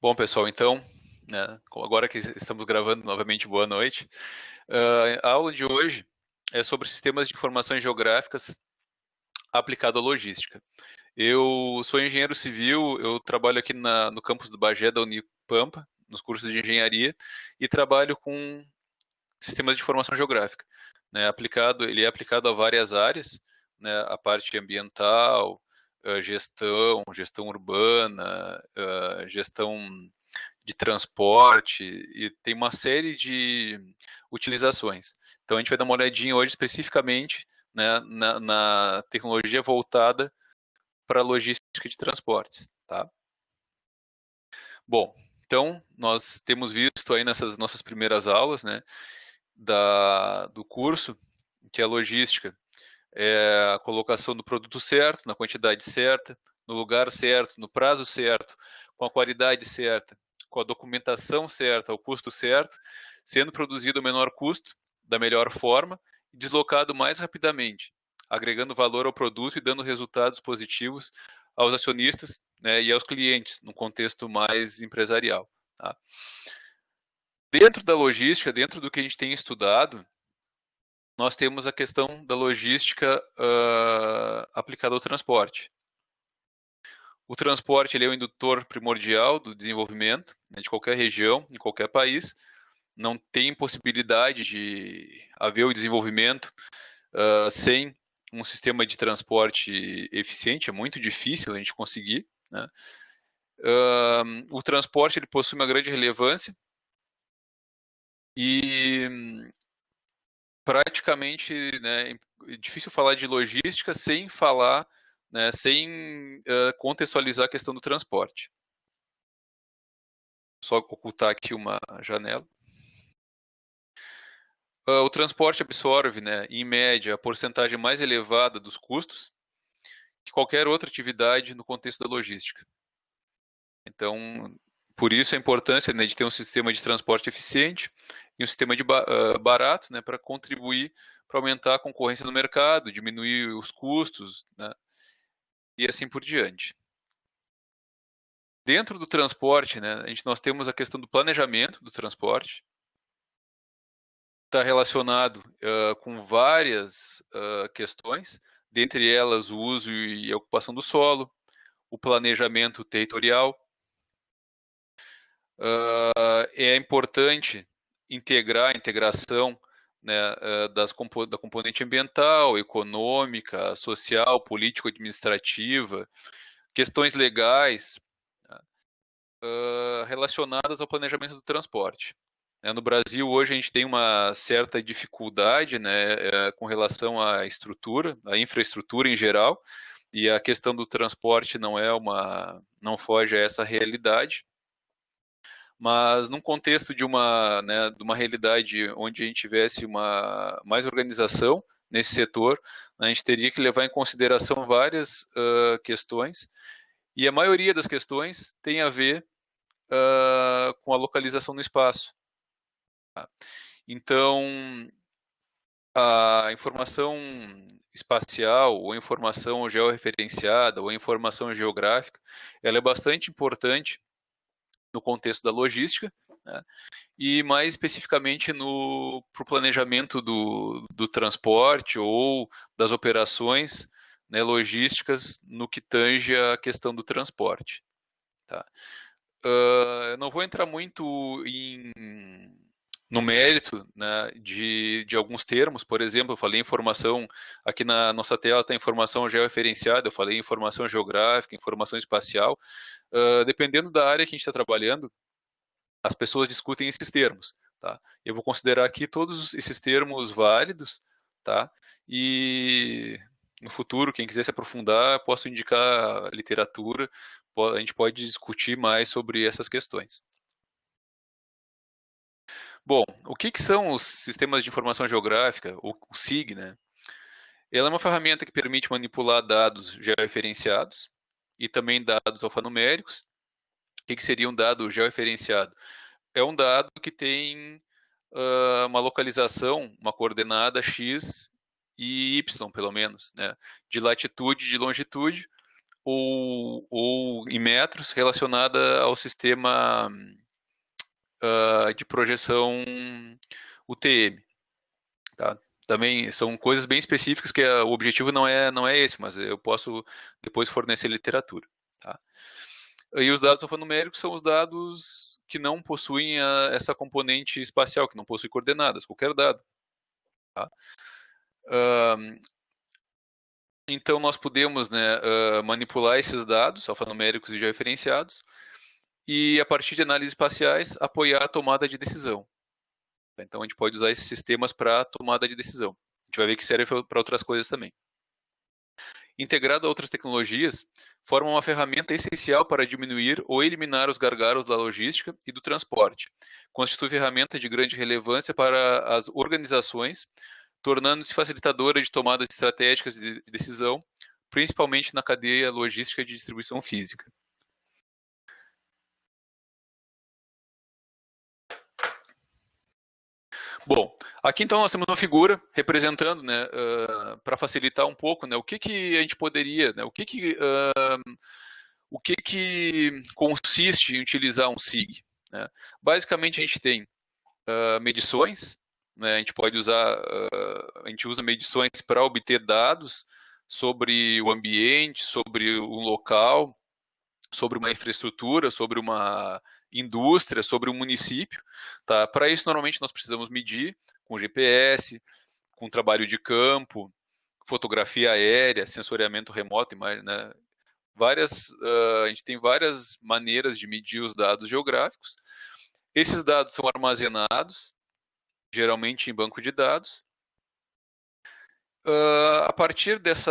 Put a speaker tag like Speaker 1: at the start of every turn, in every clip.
Speaker 1: Bom, pessoal, então, né, agora que estamos gravando novamente, boa noite. A aula de hoje é sobre sistemas de informações geográficas aplicado à logística. Eu sou engenheiro civil, eu trabalho aqui no campus do Bagé da Unipampa, nos cursos de engenharia, e trabalho com sistemas de informação geográfica. Né, ele é aplicado a várias áreas, né, a parte ambiental, gestão urbana, gestão de transporte, e tem uma série de utilizações. Então a gente vai dar uma olhadinha hoje especificamente, né, na tecnologia voltada para a logística de transportes. Tá? Bom, então nós temos visto aí nessas nossas primeiras aulas, né, do curso, que a logística é a colocação do produto certo, na quantidade certa, no lugar certo, no prazo certo, com a qualidade certa, com a documentação certa, ao custo certo, sendo produzido ao menor custo, da melhor forma, e deslocado mais rapidamente, agregando valor ao produto e dando resultados positivos aos acionistas, né, e aos clientes, num contexto mais empresarial. Tá? Dentro da logística, dentro do que a gente tem estudado, nós temos a questão da logística aplicada ao transporte. O transporte ele é o indutor primordial do desenvolvimento, né, de qualquer região, em qualquer país. Não tem possibilidade de haver o desenvolvimento sem um sistema de transporte eficiente. É muito difícil a gente conseguir. Né? O transporte ele possui uma grande relevância e praticamente, né, é difícil falar de logística sem falar, né, sem contextualizar a questão do transporte. Só ocultar aqui uma janela. O transporte absorve, né, em média, a porcentagem mais elevada dos custos que qualquer outra atividade no contexto da logística. Então, por isso a importância, né, de ter um sistema de transporte eficiente e um sistema barato, né, para contribuir para aumentar a concorrência no mercado, diminuir os custos, né, e assim por diante. Dentro do transporte, né, nós temos a questão do planejamento do transporte, está relacionado com várias questões, dentre elas o uso e a ocupação do solo, o planejamento territorial. É importante integrar a integração, né, da componente ambiental, econômica, social, político-administrativa, questões legais relacionadas ao planejamento do transporte. No Brasil, hoje, a gente tem uma certa dificuldade, né, com relação à estrutura, à infraestrutura em geral, e a questão do transporte não foge a essa realidade. Mas num contexto né, de uma realidade onde a gente tivesse mais organização nesse setor, a gente teria que levar em consideração várias questões, e a maioria das questões tem a ver com a localização no espaço. Então, a informação espacial, ou informação georreferenciada, ou informação geográfica, ela é bastante importante no contexto da logística, né, e mais especificamente para o planejamento do transporte ou das operações, né, logísticas no que tange a questão do transporte. Tá? Eu não vou entrar muito no mérito, né, de alguns termos. Por exemplo, eu falei informação, aqui na nossa tela está informação georreferenciada, eu falei informação geográfica, informação espacial. Dependendo da área que a gente está trabalhando, as pessoas discutem esses termos. Tá? Eu vou considerar aqui todos esses termos válidos, tá? E no futuro, quem quiser se aprofundar, posso indicar literatura, a gente pode discutir mais sobre essas questões. Bom, o que são os sistemas de informação geográfica, o SIG, né? Ela é uma ferramenta que permite manipular dados georreferenciados e também dados alfanuméricos. O que seria um dado georreferenciado? É um dado que tem uma localização, uma coordenada x e y, pelo menos, né? De latitude e de longitude, ou em metros relacionada ao sistema de projeção UTM. Tá? Também são coisas bem específicas que o objetivo não é esse, mas eu posso depois fornecer literatura. Tá? E os dados alfanuméricos são os dados que não possuem essa componente espacial, que não possuem coordenadas, qualquer dado. Tá? Então, nós podemos, né, manipular esses dados alfanuméricos e georreferenciados e, a partir de análises espaciais, apoiar a tomada de decisão. Então, a gente pode usar esses sistemas para tomada de decisão. A gente vai ver que serve para outras coisas também. Integrado a outras tecnologias, forma uma ferramenta essencial para diminuir ou eliminar os gargalos da logística e do transporte. Constitui ferramenta de grande relevância para as organizações, tornando-se facilitadora de tomadas estratégicas de decisão, principalmente na cadeia logística de distribuição física. Bom, aqui então nós temos uma figura representando, né, para facilitar um pouco, né, o que a gente poderia, né, o que consiste em utilizar um SIG. Né? Basicamente a gente tem medições, né, a gente pode usar, a gente usa medições para obter dados sobre o ambiente, sobre um local, sobre uma infraestrutura, sobre uma indústria, sobre um município. Tá? Para isso, normalmente, nós precisamos medir com GPS, com trabalho de campo, fotografia aérea, sensoriamento remoto, né? A gente tem várias maneiras de medir os dados geográficos. Esses dados são armazenados, geralmente em banco de dados. A partir desse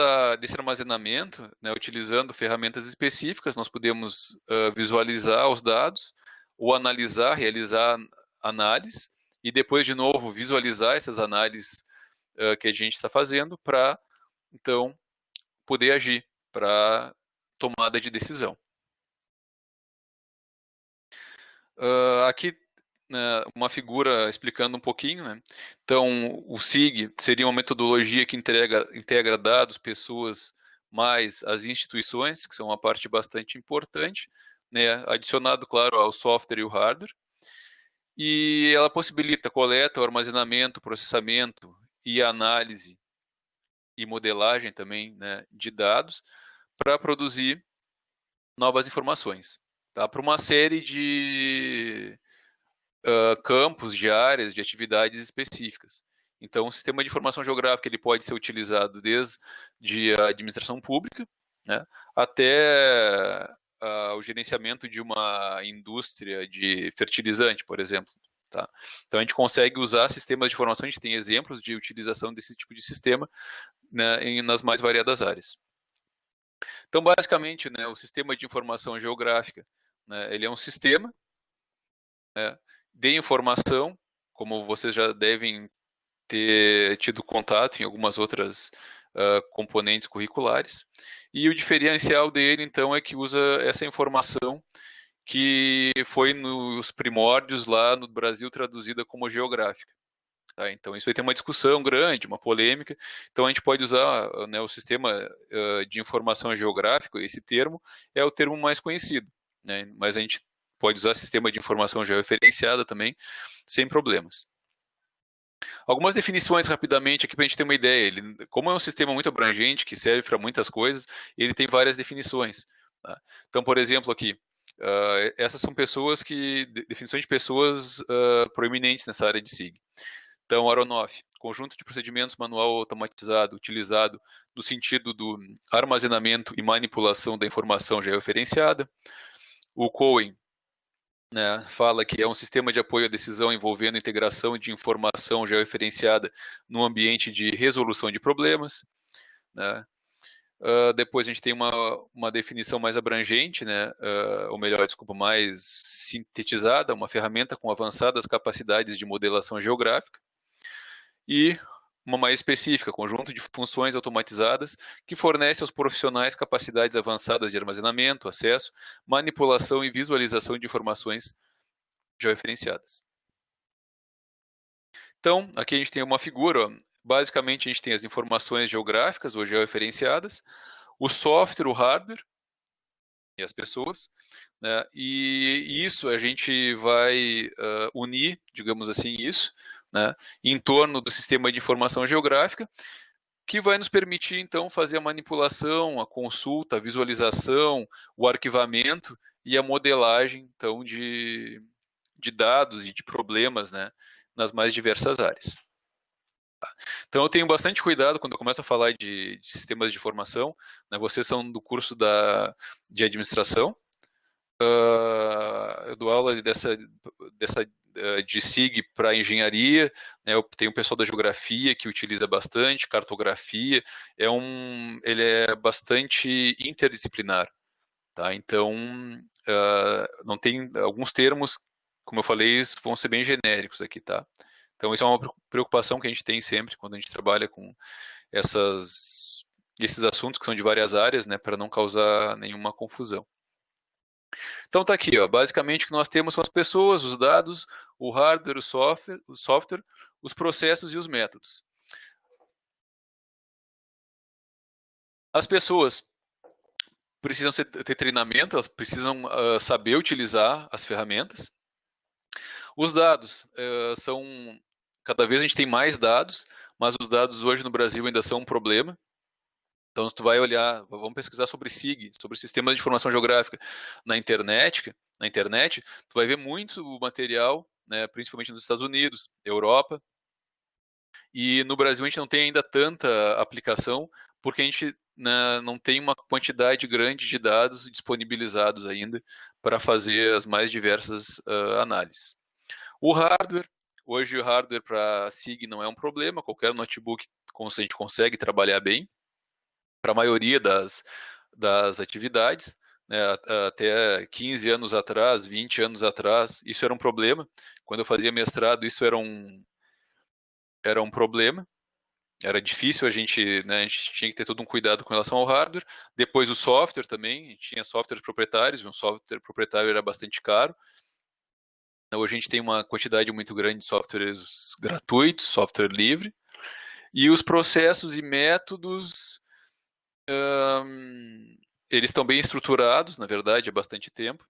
Speaker 1: armazenamento, né, utilizando ferramentas específicas, nós podemos visualizar os dados, ou analisar, realizar análise, e depois, de novo, visualizar essas análises que a gente está fazendo para, então, poder agir para tomada de decisão. Aqui, uma figura explicando um pouquinho. Né? Então, o SIG seria uma metodologia que integra dados, pessoas, mais as instituições, que são uma parte bastante importante, né? Adicionado, claro, ao software e o hardware. E ela possibilita coleta, armazenamento, processamento e análise e modelagem também, né, de dados para produzir novas informações. Tá? Para uma série de campos, de áreas, de atividades específicas. Então, o sistema de informação geográfica ele pode ser utilizado desde a administração pública, né, até o gerenciamento de uma indústria de fertilizante, por exemplo. Tá? Então, a gente consegue usar sistemas de informação, a gente tem exemplos de utilização desse tipo de sistema, né, nas mais variadas áreas. Então, basicamente, né, o sistema de informação geográfica, né, ele é um sistema, né, de informação, como vocês já devem ter tido contato em algumas outras componentes curriculares. E o diferencial dele, então, é que usa essa informação que foi nos primórdios lá no Brasil traduzida como geográfica. Tá? Então, isso vai ter uma discussão grande, uma polêmica. Então, a gente pode usar, né, o sistema de informação geográfico, esse termo é o termo mais conhecido, né? Mas a gente pode usar sistema de informação georreferenciada também, sem problemas. Algumas definições rapidamente aqui para a gente ter uma ideia. Ele, como é um sistema muito abrangente, que serve para muitas coisas, ele tem várias definições. Tá? Então, por exemplo, aqui, essas são definições de pessoas proeminentes nessa área de SIG. Então, Aronoff, conjunto de procedimentos manual automatizado utilizado no sentido do armazenamento e manipulação da informação georreferenciada. O Cohen, né, fala que é um sistema de apoio à decisão envolvendo integração de informação georreferenciada no ambiente de resolução de problemas. Né. Depois a gente tem uma definição mais abrangente, né, ou melhor, desculpa, mais sintetizada, uma ferramenta com avançadas capacidades de modelação geográfica. E uma mais específica, conjunto de funções automatizadas que fornece aos profissionais capacidades avançadas de armazenamento, acesso, manipulação e visualização de informações georreferenciadas. Então, aqui a gente tem uma figura, ó. Basicamente a gente tem as informações geográficas ou georreferenciadas, o software, o hardware, e as pessoas, né? E isso a gente vai unir, digamos assim, isso, né, em torno do sistema de informação geográfica, que vai nos permitir, então, fazer a manipulação, a consulta, a visualização, o arquivamento e a modelagem, então, de dados e de problemas, né, nas mais diversas áreas. Então, eu tenho bastante cuidado quando eu começo a falar de sistemas de informação, né? Vocês são do curso de administração, eu dou aula de SIG para engenharia, né? Eu tenho o pessoal da geografia que utiliza bastante, cartografia, ele é bastante interdisciplinar, tá? Então, não tem alguns termos, como eu falei, vão ser bem genéricos aqui, tá? Então, isso é uma preocupação que a gente tem sempre quando a gente trabalha com esses assuntos que são de várias áreas, né, para não causar nenhuma confusão. Então tá aqui, ó, basicamente o que nós temos são as pessoas, os dados, o hardware, o software, os processos e os métodos. As pessoas precisam ter treinamento, elas precisam saber utilizar as ferramentas. Os dados são... Cada vez a gente tem mais dados, mas os dados hoje no Brasil ainda são um problema. Então, se tu vai olhar, vamos pesquisar sobre SIG, sobre sistemas de informação geográfica na internet, tu vai ver muito material, né, principalmente nos Estados Unidos, Europa, e no Brasil a gente não tem ainda tanta aplicação, porque a gente, né, não tem uma quantidade grande de dados disponibilizados ainda para fazer as mais diversas análises. O hardware, hoje o hardware para SIG não é um problema, qualquer notebook a gente consegue trabalhar bem, para a maioria das atividades, né, até 15 anos atrás, 20 anos atrás, isso era um problema. Quando eu fazia mestrado, isso era um problema. Era difícil, né, a gente tinha que ter todo um cuidado com relação ao hardware. Depois o software também, a gente tinha softwares proprietários, e um software proprietário era bastante caro. Então, hoje a gente tem uma quantidade muito grande de softwares gratuitos, software livre. E os processos e métodos... eles estão bem estruturados, na verdade, há bastante tempo.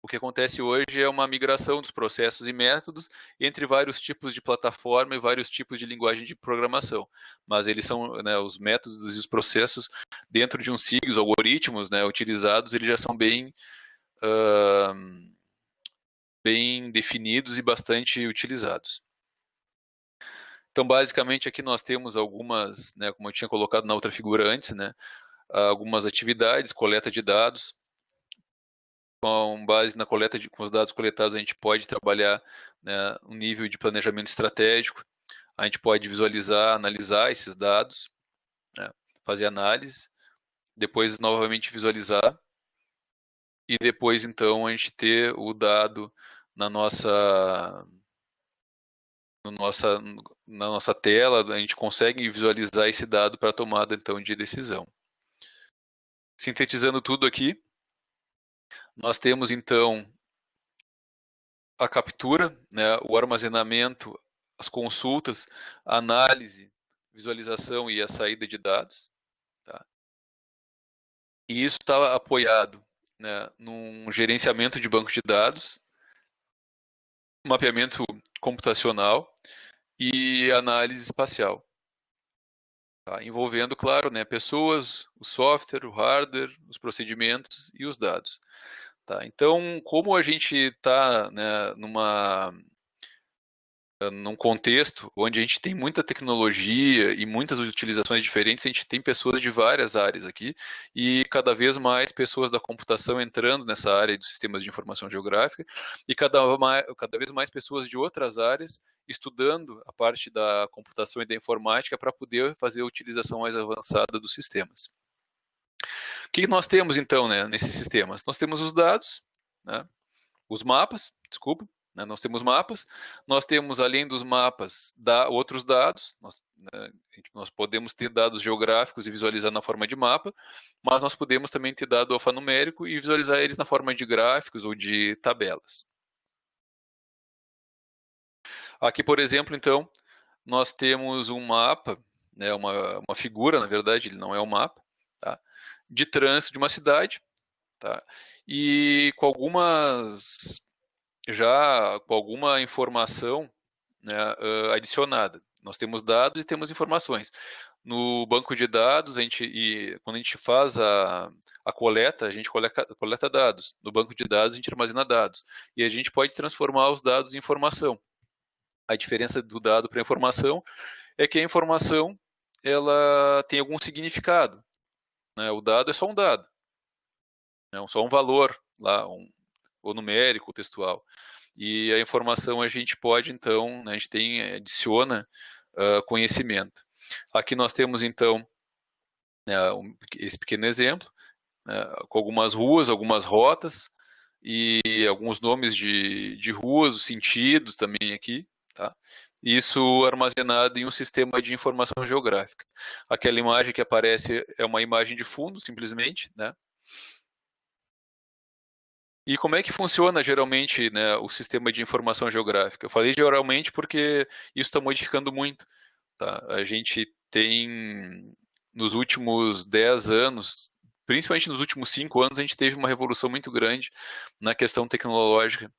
Speaker 1: O que acontece hoje é uma migração dos processos e métodos entre vários tipos de plataforma e vários tipos de linguagem de programação. Mas eles são, né, os métodos e os processos dentro de um SIG, os algoritmos, né, utilizados, eles já são bem definidos e bastante utilizados. Então, basicamente, aqui nós temos algumas, né, como eu tinha colocado na outra figura antes, né, algumas atividades, coleta de dados. Com base na coleta com os dados coletados, a gente pode trabalhar, né, um nível de planejamento estratégico, a gente pode visualizar, analisar esses dados, né, fazer análise, depois novamente visualizar, e depois então a gente ter o dado na nossa tela, a gente consegue visualizar esse dado para tomada então de decisão. Sintetizando tudo aqui, nós temos então a captura, né, o armazenamento, as consultas, a análise, visualização e a saída de dados. Tá? E isso está apoiado, né, num gerenciamento de banco de dados, mapeamento computacional e análise espacial. Tá? Envolvendo, claro, né, pessoas, o software, o hardware, os procedimentos e os dados. Tá? Então, como a gente está, né, num contexto onde a gente tem muita tecnologia e muitas utilizações diferentes, a gente tem pessoas de várias áreas aqui e cada vez mais pessoas da computação entrando nessa área dos sistemas de informação geográfica e cada vez mais pessoas de outras áreas estudando a parte da computação e da informática para poder fazer a utilização mais avançada dos sistemas. O que nós temos então, né, nesses sistemas? Nós temos os dados, né, os mapas, desculpa, né, nós temos mapas, nós temos além dos mapas outros dados, nós podemos ter dados geográficos e visualizar na forma de mapa, mas nós podemos também ter dado alfanumérico e visualizar eles na forma de gráficos ou de tabelas. Aqui, por exemplo, então, nós temos um mapa, né, uma figura, na verdade, ele não é um mapa, tá, de trânsito de uma cidade. tá? E com alguma informação, né, adicionada. Nós temos dados e temos informações. No banco de dados, quando a gente faz a coleta, a gente coleta dados. No banco de dados, a gente armazena dados. E a gente pode transformar os dados em informação. A diferença do dado para a informação é que a informação ela tem algum significado, né? O dado é só um dado, é só um valor lá, ou numérico, ou textual. E a informação a gente pode, então, né, a gente adiciona conhecimento. Aqui nós temos, então, né, esse pequeno exemplo, né, com algumas ruas, algumas rotas, e alguns nomes de ruas, os sentidos também aqui, tá? Isso armazenado em um sistema de informação geográfica. Aquela imagem que aparece é uma imagem de fundo, simplesmente, né? E como é que funciona geralmente, né, o sistema de informação geográfica? Eu falei geralmente porque isso está modificando muito, tá? A gente tem, nos últimos 10 anos, principalmente nos últimos 5 anos, a gente teve uma revolução muito grande na questão tecnológica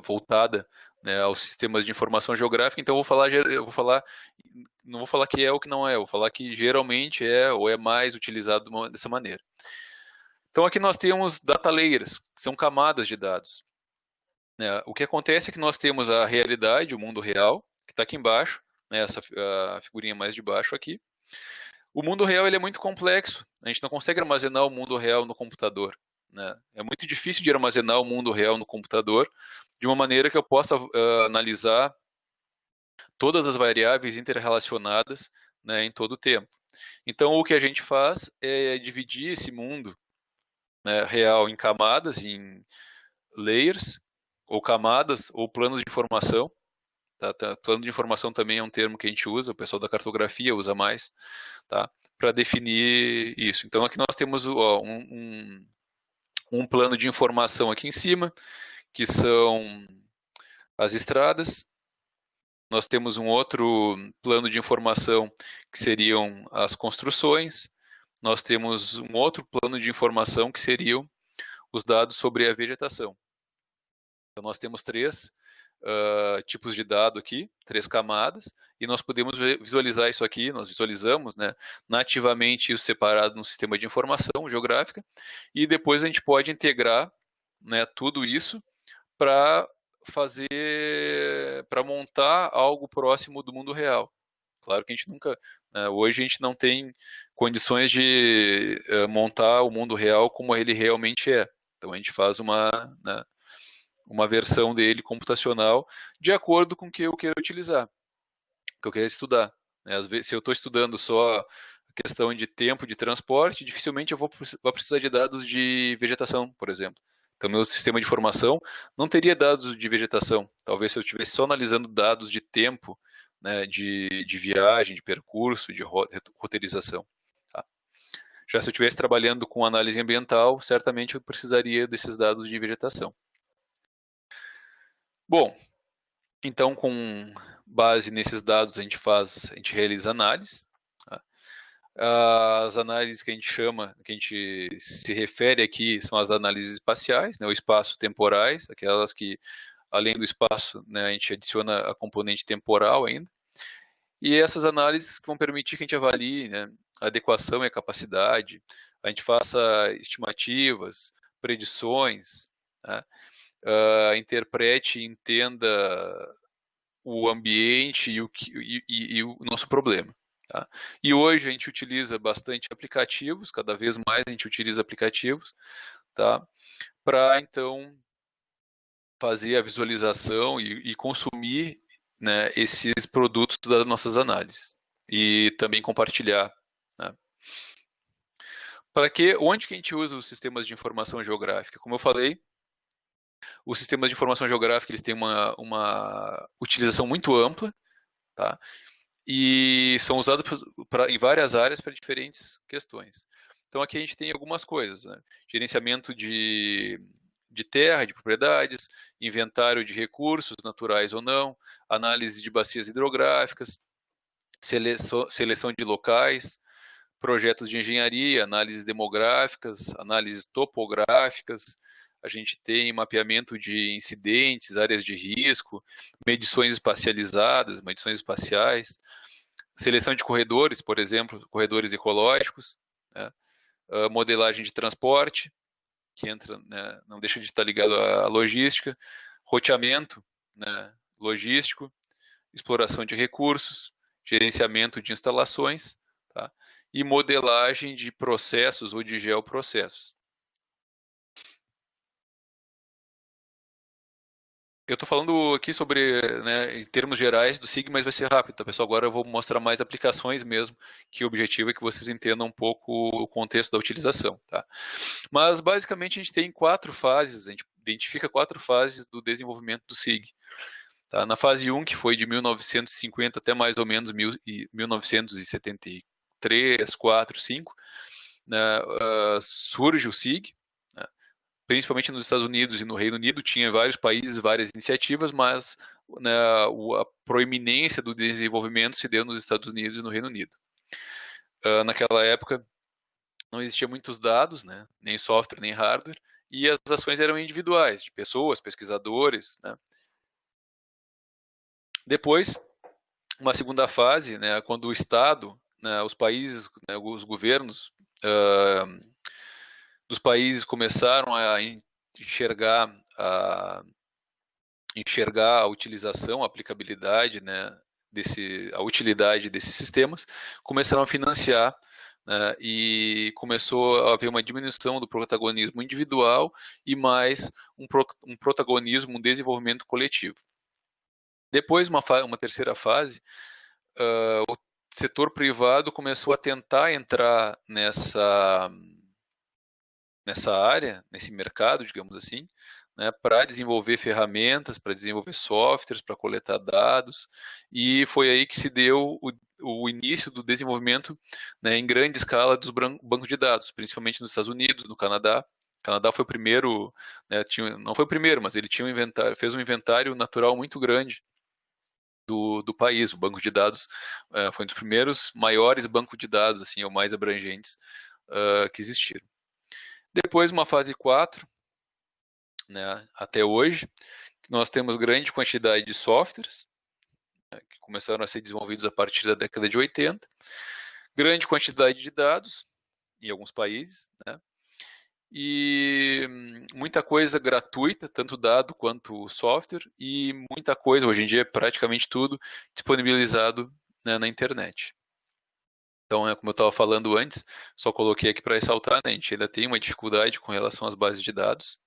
Speaker 1: voltada, né, aos sistemas de informação geográfica. Então não vou falar que é ou que não é, vou falar que geralmente é ou é mais utilizado dessa maneira. Então aqui nós temos data layers, que são camadas de dados. O que acontece é que nós temos a realidade, o mundo real, que está aqui embaixo, né, essa a figurinha mais de baixo aqui. O mundo real ele é muito complexo, a gente não consegue armazenar o mundo real no computador. Né? É muito difícil de armazenar o mundo real no computador de uma maneira que eu possa analisar todas as variáveis interrelacionadas, né, em todo o tempo. Então o que a gente faz é dividir esse mundo, né, real em camadas, em layers, ou camadas, ou planos de informação. Tá? Plano de informação também é um termo que a gente usa, o pessoal da cartografia usa mais, tá? Para definir isso. Então aqui nós temos um plano de informação aqui em cima, que são as estradas. Nós temos um outro plano de informação, que seriam as construções. Nós temos um outro plano de informação, que seriam os dados sobre a vegetação. Então nós temos três tipos de dado aqui, 3 camadas, e nós podemos visualizar isso aqui, nós visualizamos, né, nativamente isso separado no sistema de informação geográfica, e depois a gente pode integrar, né, tudo isso para montar algo próximo do mundo real. Claro que a gente nunca, hoje a gente não tem condições de montar o mundo real como ele realmente é. Então a gente faz uma versão dele computacional de acordo com o que eu quero utilizar, que eu quero estudar. Às vezes, se eu estou estudando só a questão de tempo de transporte, dificilmente eu vou precisar de dados de vegetação, por exemplo. Então, meu sistema de informação não teria dados de vegetação. Talvez se eu estivesse só analisando dados de tempo, né, de viagem, de percurso, de roteirização. Tá? Já se eu estivesse trabalhando com análise ambiental, certamente eu precisaria desses dados de vegetação. Bom, então com base nesses dados a gente realiza análise. Tá? As análises que a gente se refere aqui são as análises espaciais, né, ou espaço-temporais, aquelas que, além do espaço, né, a gente adiciona a componente temporal ainda. E essas análises que vão permitir que a gente avalie, né, a adequação e a capacidade, a gente faça estimativas, predições, né, interprete e entenda o ambiente e o nosso problema. Tá? E hoje a gente utiliza bastante aplicativos, cada vez mais a gente utiliza aplicativos, tá? Para então fazer a visualização e consumir, né, esses produtos das nossas análises e também compartilhar. Né? Onde que a gente usa os sistemas de informação geográfica? Como eu falei, os sistemas de informação geográfica eles têm uma utilização muito ampla, tá? E são usados em várias áreas para diferentes questões. Então aqui a gente tem algumas coisas, né? Gerenciamento de terra, de propriedades, inventário de recursos naturais ou não, análise de bacias hidrográficas, seleção de locais, projetos de engenharia, análises demográficas, análises topográficas, a gente tem mapeamento de incidentes, áreas de risco, medições espacializadas, medições espaciais, seleção de corredores, por exemplo, corredores ecológicos, né? Modelagem de transporte, que entra, né, não deixa de estar ligado à logística, roteamento, né, logístico, exploração de recursos, gerenciamento de instalações, tá? E modelagem de processos ou de geoprocessos. Eu estou falando aqui sobre, né, em termos gerais do SIG, mas vai ser rápido, tá, pessoal? Agora eu vou mostrar mais aplicações mesmo, que o objetivo é que vocês entendam um pouco o contexto da utilização, tá? Mas, basicamente, a gente tem 4 fases, a gente identifica 4 fases do desenvolvimento do SIG. Tá? Na fase 1, que foi de 1950 até mais ou menos 1973, 4, 5, né, surge o SIG, né, principalmente nos Estados Unidos e no Reino Unido, tinha vários países, várias iniciativas, mas, né, a proeminência do desenvolvimento se deu nos Estados Unidos e no Reino Unido. Naquela época, não existiam muitos dados, né, nem software, nem hardware, e as ações eram individuais, de pessoas, pesquisadores, né. Depois, uma segunda fase, né, quando o Estado, né, os países, né, os governos dos países começaram a enxergar a utilização, a aplicabilidade, né, a utilidade desses sistemas, começaram a financiar, né, e começou a haver uma diminuição do protagonismo individual e mais um protagonismo, um desenvolvimento coletivo. Depois, uma terceira fase, o setor privado começou a tentar entrar nessa área, nesse mercado, digamos assim, né, para desenvolver ferramentas, para desenvolver softwares, para coletar dados, e foi aí que se deu o início do desenvolvimento, né, em grande escala dos bancos de dados, principalmente nos Estados Unidos, no Canadá. O Canadá foi o primeiro, né, não foi o primeiro, mas ele tinha fez um inventário natural muito grande do país. O banco de dados foi um dos primeiros maiores bancos de dados, assim, ou mais abrangentes que existiram. Depois, uma fase 4, né, até hoje, nós temos grande quantidade de softwares, né, que começaram a ser desenvolvidos a partir da década de 80, grande quantidade de dados, em alguns países, né, e muita coisa gratuita, tanto dado quanto software, e muita coisa, hoje em dia, praticamente tudo, disponibilizado, né, na internet. Então, como eu estava falando antes, só coloquei aqui para ressaltar, né, a gente ainda tem uma dificuldade com relação às bases de dados,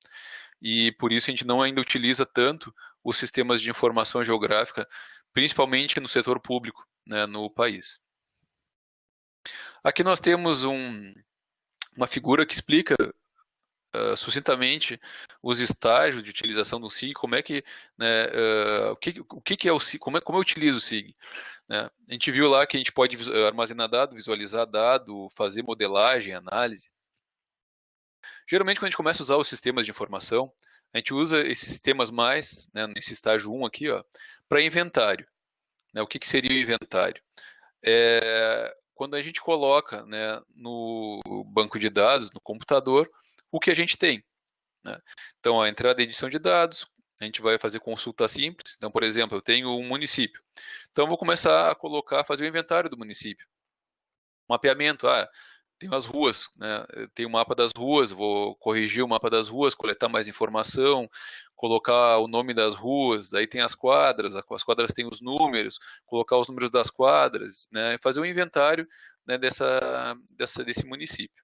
Speaker 1: e por isso a gente não ainda utiliza tanto os sistemas de informação geográfica, principalmente no setor público, né, no país. Aqui nós temos uma figura que explica sucintamente os estágios de utilização do SIG, como é que, né, o que é o SIG, como eu utilizo o SIG. Né? A gente viu lá que a gente pode armazenar dado, visualizar dado, fazer modelagem, análise. Geralmente, quando a gente começa a usar os sistemas de informação, a gente usa esses sistemas mais, né, nesse estágio 1 aqui, para inventário. Né? O que seria o inventário? Quando a gente coloca, né, no banco de dados, no computador, o que a gente tem. Né? Então, a entrada e edição de dados, a gente vai fazer consulta simples. Então, por exemplo, eu tenho um município. Então, eu vou começar a fazer o inventário do município. Mapeamento, tem as ruas, né? Eu tenho o mapa das ruas, vou corrigir o mapa das ruas, coletar mais informação, colocar o nome das ruas, daí tem as quadras têm os números, colocar os números das quadras, né? E fazer um inventário, né, desse município.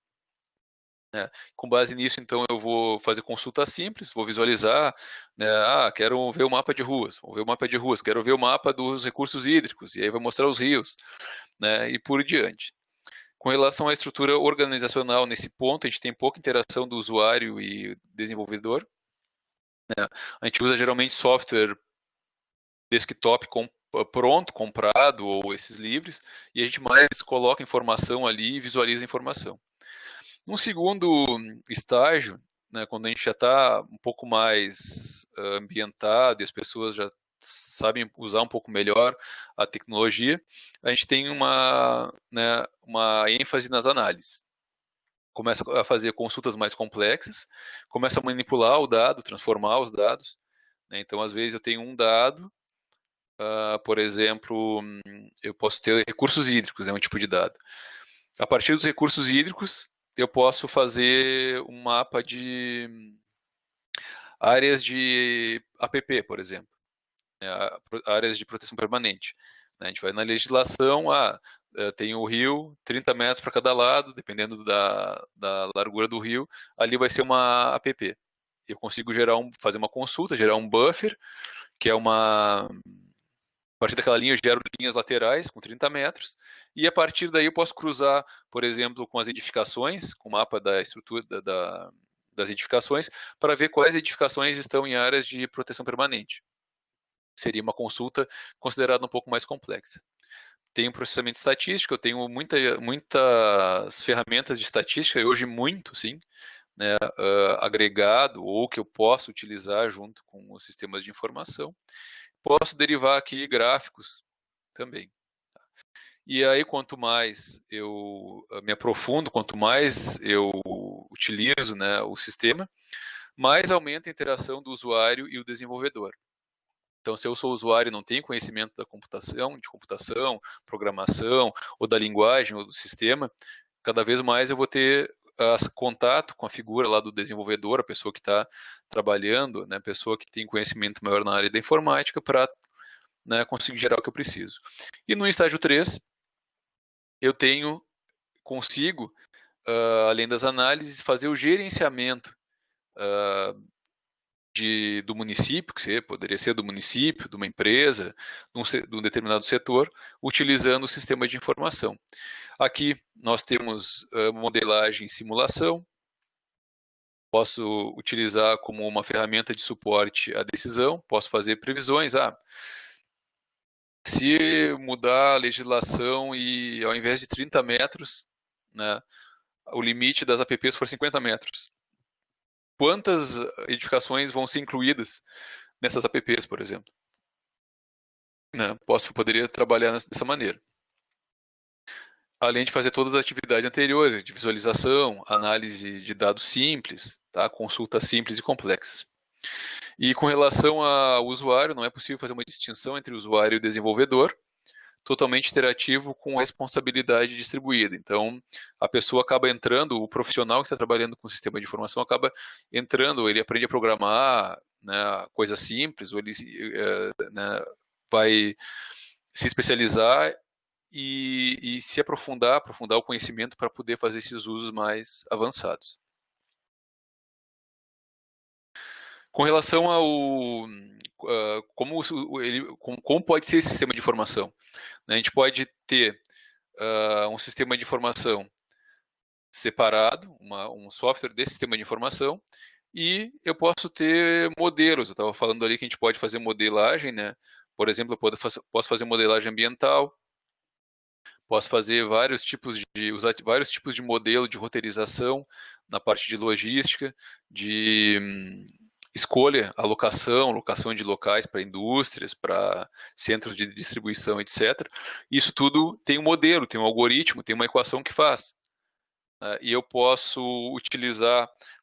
Speaker 1: Né? Com base nisso, então, eu vou fazer consulta simples, vou visualizar, né, quero ver o mapa de ruas, vou ver o mapa de ruas, quero ver o mapa dos recursos hídricos, e aí vai mostrar os rios, né, e por diante. Com relação à estrutura organizacional, nesse ponto, a gente tem pouca interação do usuário e desenvolvedor. Né? A gente usa geralmente software desktop pronto, comprado, ou esses livres, e a gente mais coloca informação ali e visualiza a informação. Num segundo estágio, né, quando a gente já está um pouco mais ambientado e as pessoas já sabem usar um pouco melhor a tecnologia, a gente tem uma ênfase nas análises. Começa a fazer consultas mais complexas, começa a manipular o dado, transformar os dados, né? Então, às vezes, eu tenho um dado, por exemplo, eu posso ter recursos hídricos, é um tipo de dado. A partir dos recursos hídricos, eu posso fazer um mapa de áreas de APP, por exemplo, né? Áreas de proteção permanente. A gente vai na legislação, tem o rio, 30 metros para cada lado, dependendo da largura do rio, ali vai ser uma APP. Eu consigo fazer uma consulta, gerar um buffer, que é a partir daquela linha eu gero linhas laterais com 30 metros, e a partir daí eu posso cruzar, por exemplo, com as edificações, com o mapa da estrutura das edificações, para ver quais edificações estão em áreas de proteção permanente. Seria uma consulta considerada um pouco mais complexa. Tenho processamento estatístico, eu tenho muitas ferramentas de estatística, hoje muito, sim, né, agregado, ou que eu posso utilizar junto com os sistemas de informação. Posso derivar aqui gráficos também. E aí, quanto mais eu me aprofundo, quanto mais eu utilizo, né, o sistema, mais aumenta a interação do usuário e o desenvolvedor. Então, se eu sou usuário e não tenho conhecimento de computação, programação, ou da linguagem, ou do sistema, cada vez mais eu vou ter contato com a figura lá do desenvolvedor, a pessoa que está trabalhando, né, a pessoa que tem conhecimento maior na área da informática para, né, conseguir gerar o que eu preciso. E no estágio 3, eu consigo, além das análises, fazer o gerenciamento do município, que poderia ser do município, de uma empresa, de um determinado setor, utilizando o sistema de informação. Aqui nós temos modelagem e simulação. Posso utilizar como uma ferramenta de suporte à decisão, posso fazer previsões. Se mudar a legislação e ao invés de 30 metros, né, o limite das APPs for 50 metros, quantas edificações vão ser incluídas nessas APPs, por exemplo? Né? Poderia trabalhar dessa maneira. Além de fazer todas as atividades anteriores, de visualização, análise de dados simples, tá? Consultas simples e complexas. E com relação ao usuário, não é possível fazer uma distinção entre usuário e desenvolvedor, totalmente interativo com responsabilidade distribuída. Então, a pessoa acaba entrando, o profissional que está trabalhando com o sistema de informação acaba entrando, ele aprende a programar, né, coisas simples, ou ele né, vai se especializar e se aprofundar o conhecimento para poder fazer esses usos mais avançados. Com relação ao como pode ser esse sistema de informação, a gente pode ter um sistema de informação separado, um software desse sistema de informação, e eu posso ter modelos. Eu estava falando ali que a gente pode fazer modelagem, né? Por exemplo, eu posso fazer modelagem ambiental, posso fazer usar vários tipos de modelo de roteirização na parte de logística, de escolha, locação de locais para indústrias, para centros de distribuição, etc. Isso tudo tem um modelo, tem um algoritmo, tem uma equação que faz. E eu posso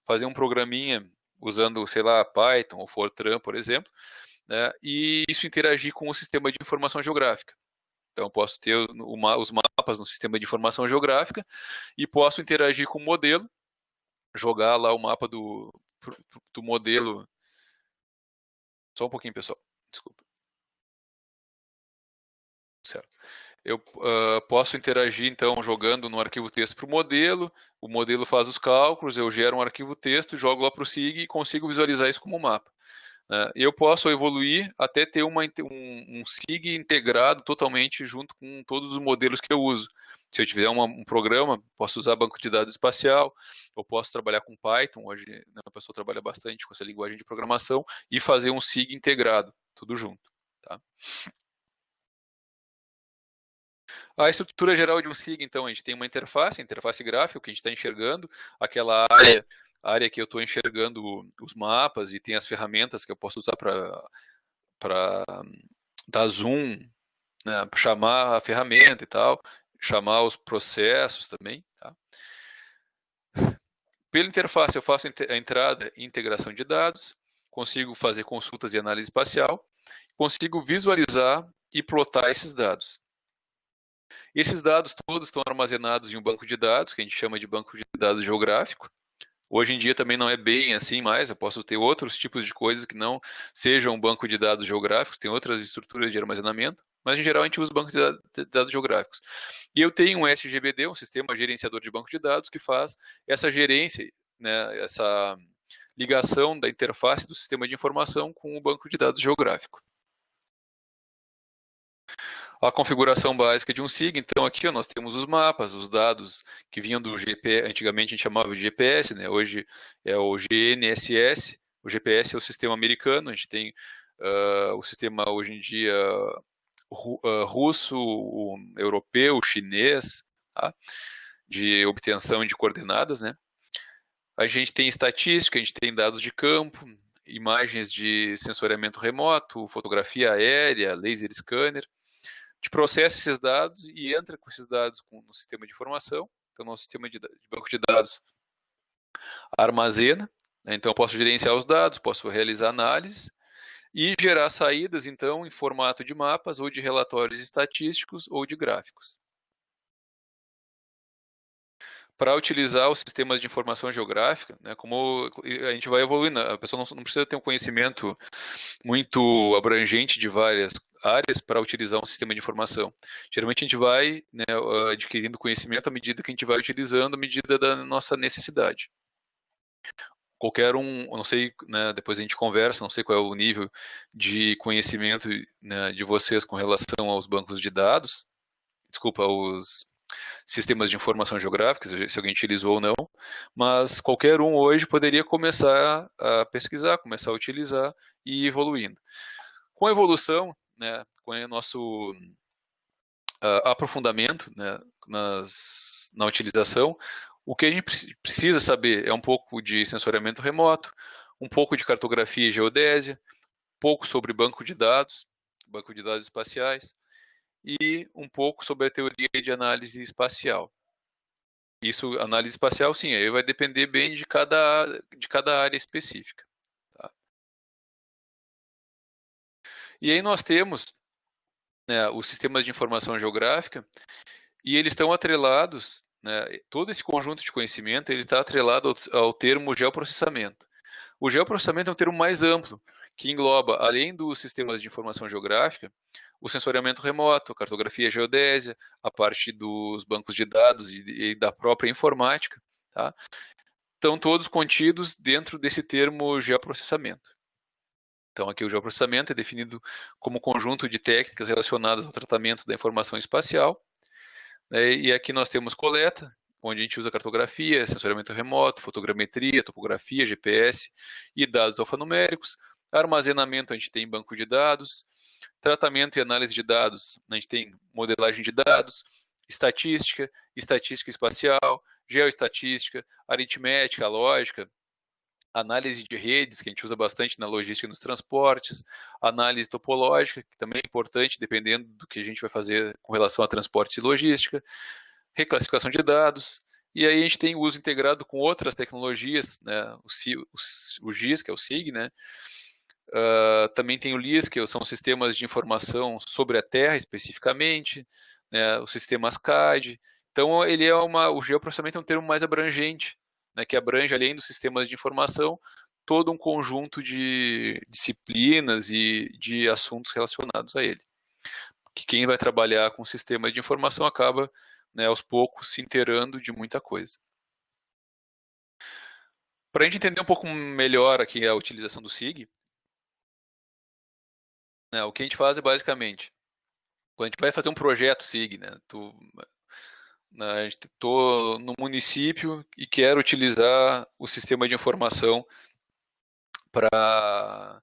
Speaker 1: fazer um programinha usando, sei lá, Python ou Fortran, por exemplo, né, e isso interagir com o sistema de informação geográfica. Então, eu posso ter os mapas no sistema de informação geográfica e posso interagir com o modelo, jogar lá o mapa do modelo. Só um pouquinho, pessoal. Desculpa. Certo. Eu posso interagir, então, jogando no arquivo texto para o modelo faz os cálculos, eu gero um arquivo texto, jogo lá para o SIG e consigo visualizar isso como mapa. Eu posso evoluir até ter um SIG integrado totalmente junto com todos os modelos que eu uso. Se eu tiver um programa, posso usar banco de dados espacial, ou posso trabalhar com Python, hoje, né, a pessoa trabalha bastante com essa linguagem de programação, e fazer um SIG integrado, tudo junto. Tá? A estrutura geral de um SIG, então, a gente tem uma interface gráfica, que a gente está enxergando, aquela área que eu estou enxergando os mapas e tem as ferramentas que eu posso usar para dar zoom, né, chamar a ferramenta e tal, chamar os processos também. Tá? Pela interface eu faço a entrada e integração de dados, consigo fazer consultas e análise espacial, consigo visualizar e plotar esses dados. Esses dados todos estão armazenados em um banco de dados, que a gente chama de banco de dados geográfico. Hoje em dia também não é bem assim mais, eu posso ter outros tipos de coisas que não sejam um banco de dados geográficos, tem outras estruturas de armazenamento, mas em geral a gente usa bancos de dados geográficos. E eu tenho um SGBD, um sistema gerenciador de banco de dados, que faz essa gerência, né, essa ligação da interface do sistema de informação com o banco de dados geográfico. A configuração básica de um SIG, então aqui ó, nós temos os mapas, os dados que vinham do GPS, antigamente a gente chamava de GPS, né? Hoje é o GNSS, o GPS é o sistema americano, a gente tem o sistema hoje em dia russo, europeu, chinês, tá? De obtenção de coordenadas, né? A gente tem estatística, a gente tem dados de campo, imagens de sensoriamento remoto, fotografia aérea, laser scanner. A gente processa esses dados e entra com esses dados no sistema de informação. Então, nosso sistema de banco de dados armazena. Né? Então, eu posso gerenciar os dados, posso realizar análises e gerar saídas, então, em formato de mapas ou de relatórios estatísticos ou de gráficos. Para utilizar os sistemas de informação geográfica, né, como a gente vai evoluindo, a pessoa não precisa ter um conhecimento muito abrangente de várias áreas para utilizar um sistema de informação. Geralmente a gente vai, né, adquirindo conhecimento à medida que a gente vai utilizando, à medida da nossa necessidade. Qualquer um, eu não sei, né, depois a gente conversa, não sei qual é o nível de conhecimento, né, de vocês com relação aos bancos de dados, desculpa, aos sistemas de informação geográfica, se alguém utilizou ou não, mas qualquer um hoje poderia começar a pesquisar, começar a utilizar e ir evoluindo. Com a evolução, né, com o nosso aprofundamento, né, na utilização, o que a gente precisa saber é um pouco de sensoriamento remoto, um pouco de cartografia e geodésia, pouco sobre banco de dados espaciais, e um pouco sobre a teoria de análise espacial. Isso, análise espacial, sim, aí vai depender bem de cada área específica. Tá? E aí nós temos, né, os sistemas de informação geográfica, e eles estão atrelados, né, todo esse conjunto de conhecimento ele está atrelado ao termo geoprocessamento. O geoprocessamento é um termo mais amplo, que engloba, além dos sistemas de informação geográfica, o sensoriamento remoto, a cartografia e a geodésia, a parte dos bancos de dados e da própria informática, tá? Estão todos contidos dentro desse termo geoprocessamento. Então, aqui o geoprocessamento é definido como conjunto de técnicas relacionadas ao tratamento da informação espacial, né? E aqui nós temos coleta, onde a gente usa cartografia, sensoriamento remoto, fotogrametria, topografia, GPS e dados alfanuméricos. Armazenamento, a gente tem banco de dados. Tratamento e análise de dados, a gente tem modelagem de dados, estatística espacial, geoestatística, aritmética, lógica, análise de redes, que a gente usa bastante na logística e nos transportes, análise topológica, que também é importante, dependendo do que a gente vai fazer com relação a transporte e logística, reclassificação de dados, e aí a gente tem o uso integrado com outras tecnologias, né, o GIS, que é o SIG, né, também tem o LIS, que são sistemas de informação sobre a Terra especificamente, né, os sistemas CAD. Então, ele é o geoprocessamento é um termo mais abrangente, né, que abrange, além dos sistemas de informação, todo um conjunto de disciplinas e de assuntos relacionados a ele. Que quem vai trabalhar com sistemas de informação acaba, né, aos poucos, se inteirando de muita coisa. Para a gente entender um pouco melhor aqui a utilização do SIG, né, o que a gente faz é basicamente, quando a gente vai fazer um projeto SIG, né, a gente estou no município e quero utilizar o sistema de informação para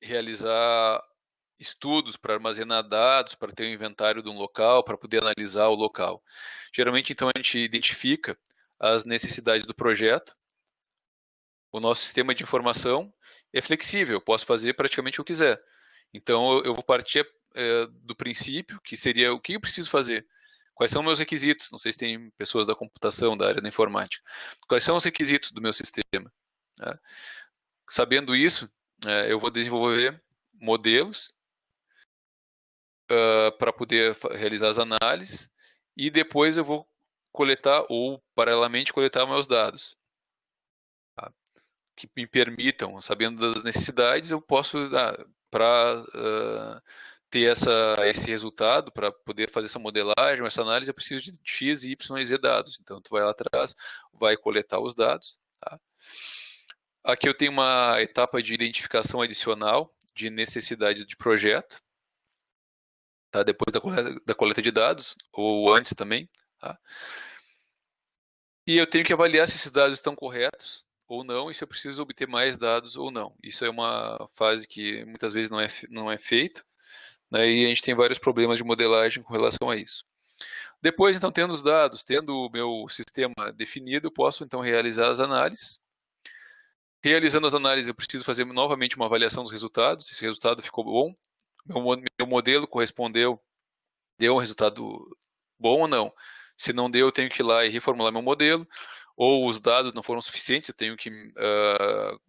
Speaker 1: realizar estudos, para armazenar dados, para ter um inventário de um local, para poder analisar o local. Geralmente, então, a gente identifica as necessidades do projeto. O nosso sistema de informação é flexível, eu posso fazer praticamente o que eu quiser. Então, eu vou partir do princípio que seria o que eu preciso fazer. Quais são meus requisitos? Não sei se tem pessoas da computação, da área da informática. Quais são os requisitos do meu sistema? Né? Sabendo isso, eu vou desenvolver modelos para poder realizar as análises e depois eu vou coletar ou paralelamente coletar meus dados, tá? Que me permitam, sabendo das necessidades, eu posso para ter esse resultado, para poder fazer essa modelagem, essa análise, eu preciso de X, Y e Z dados. Então, tu vai lá atrás, vai coletar os dados. Tá? Aqui eu tenho uma etapa de identificação adicional de necessidades de projeto, tá? Depois da coleta de dados, ou antes também. Tá? E eu tenho que avaliar se esses dados estão corretos ou não, e se eu preciso obter mais dados ou não. Isso é uma fase que muitas vezes não é feito, né, e a gente tem vários problemas de modelagem com relação a isso. Depois, então, tendo os dados, tendo o meu sistema definido, eu posso, então, realizar as análises. Realizando as análises, eu preciso fazer novamente uma avaliação dos resultados. Esse resultado ficou bom? Meu modelo correspondeu? Deu um resultado bom ou não? Se não deu, eu tenho que ir lá e reformular meu modelo. Ou os dados não foram suficientes, eu tenho que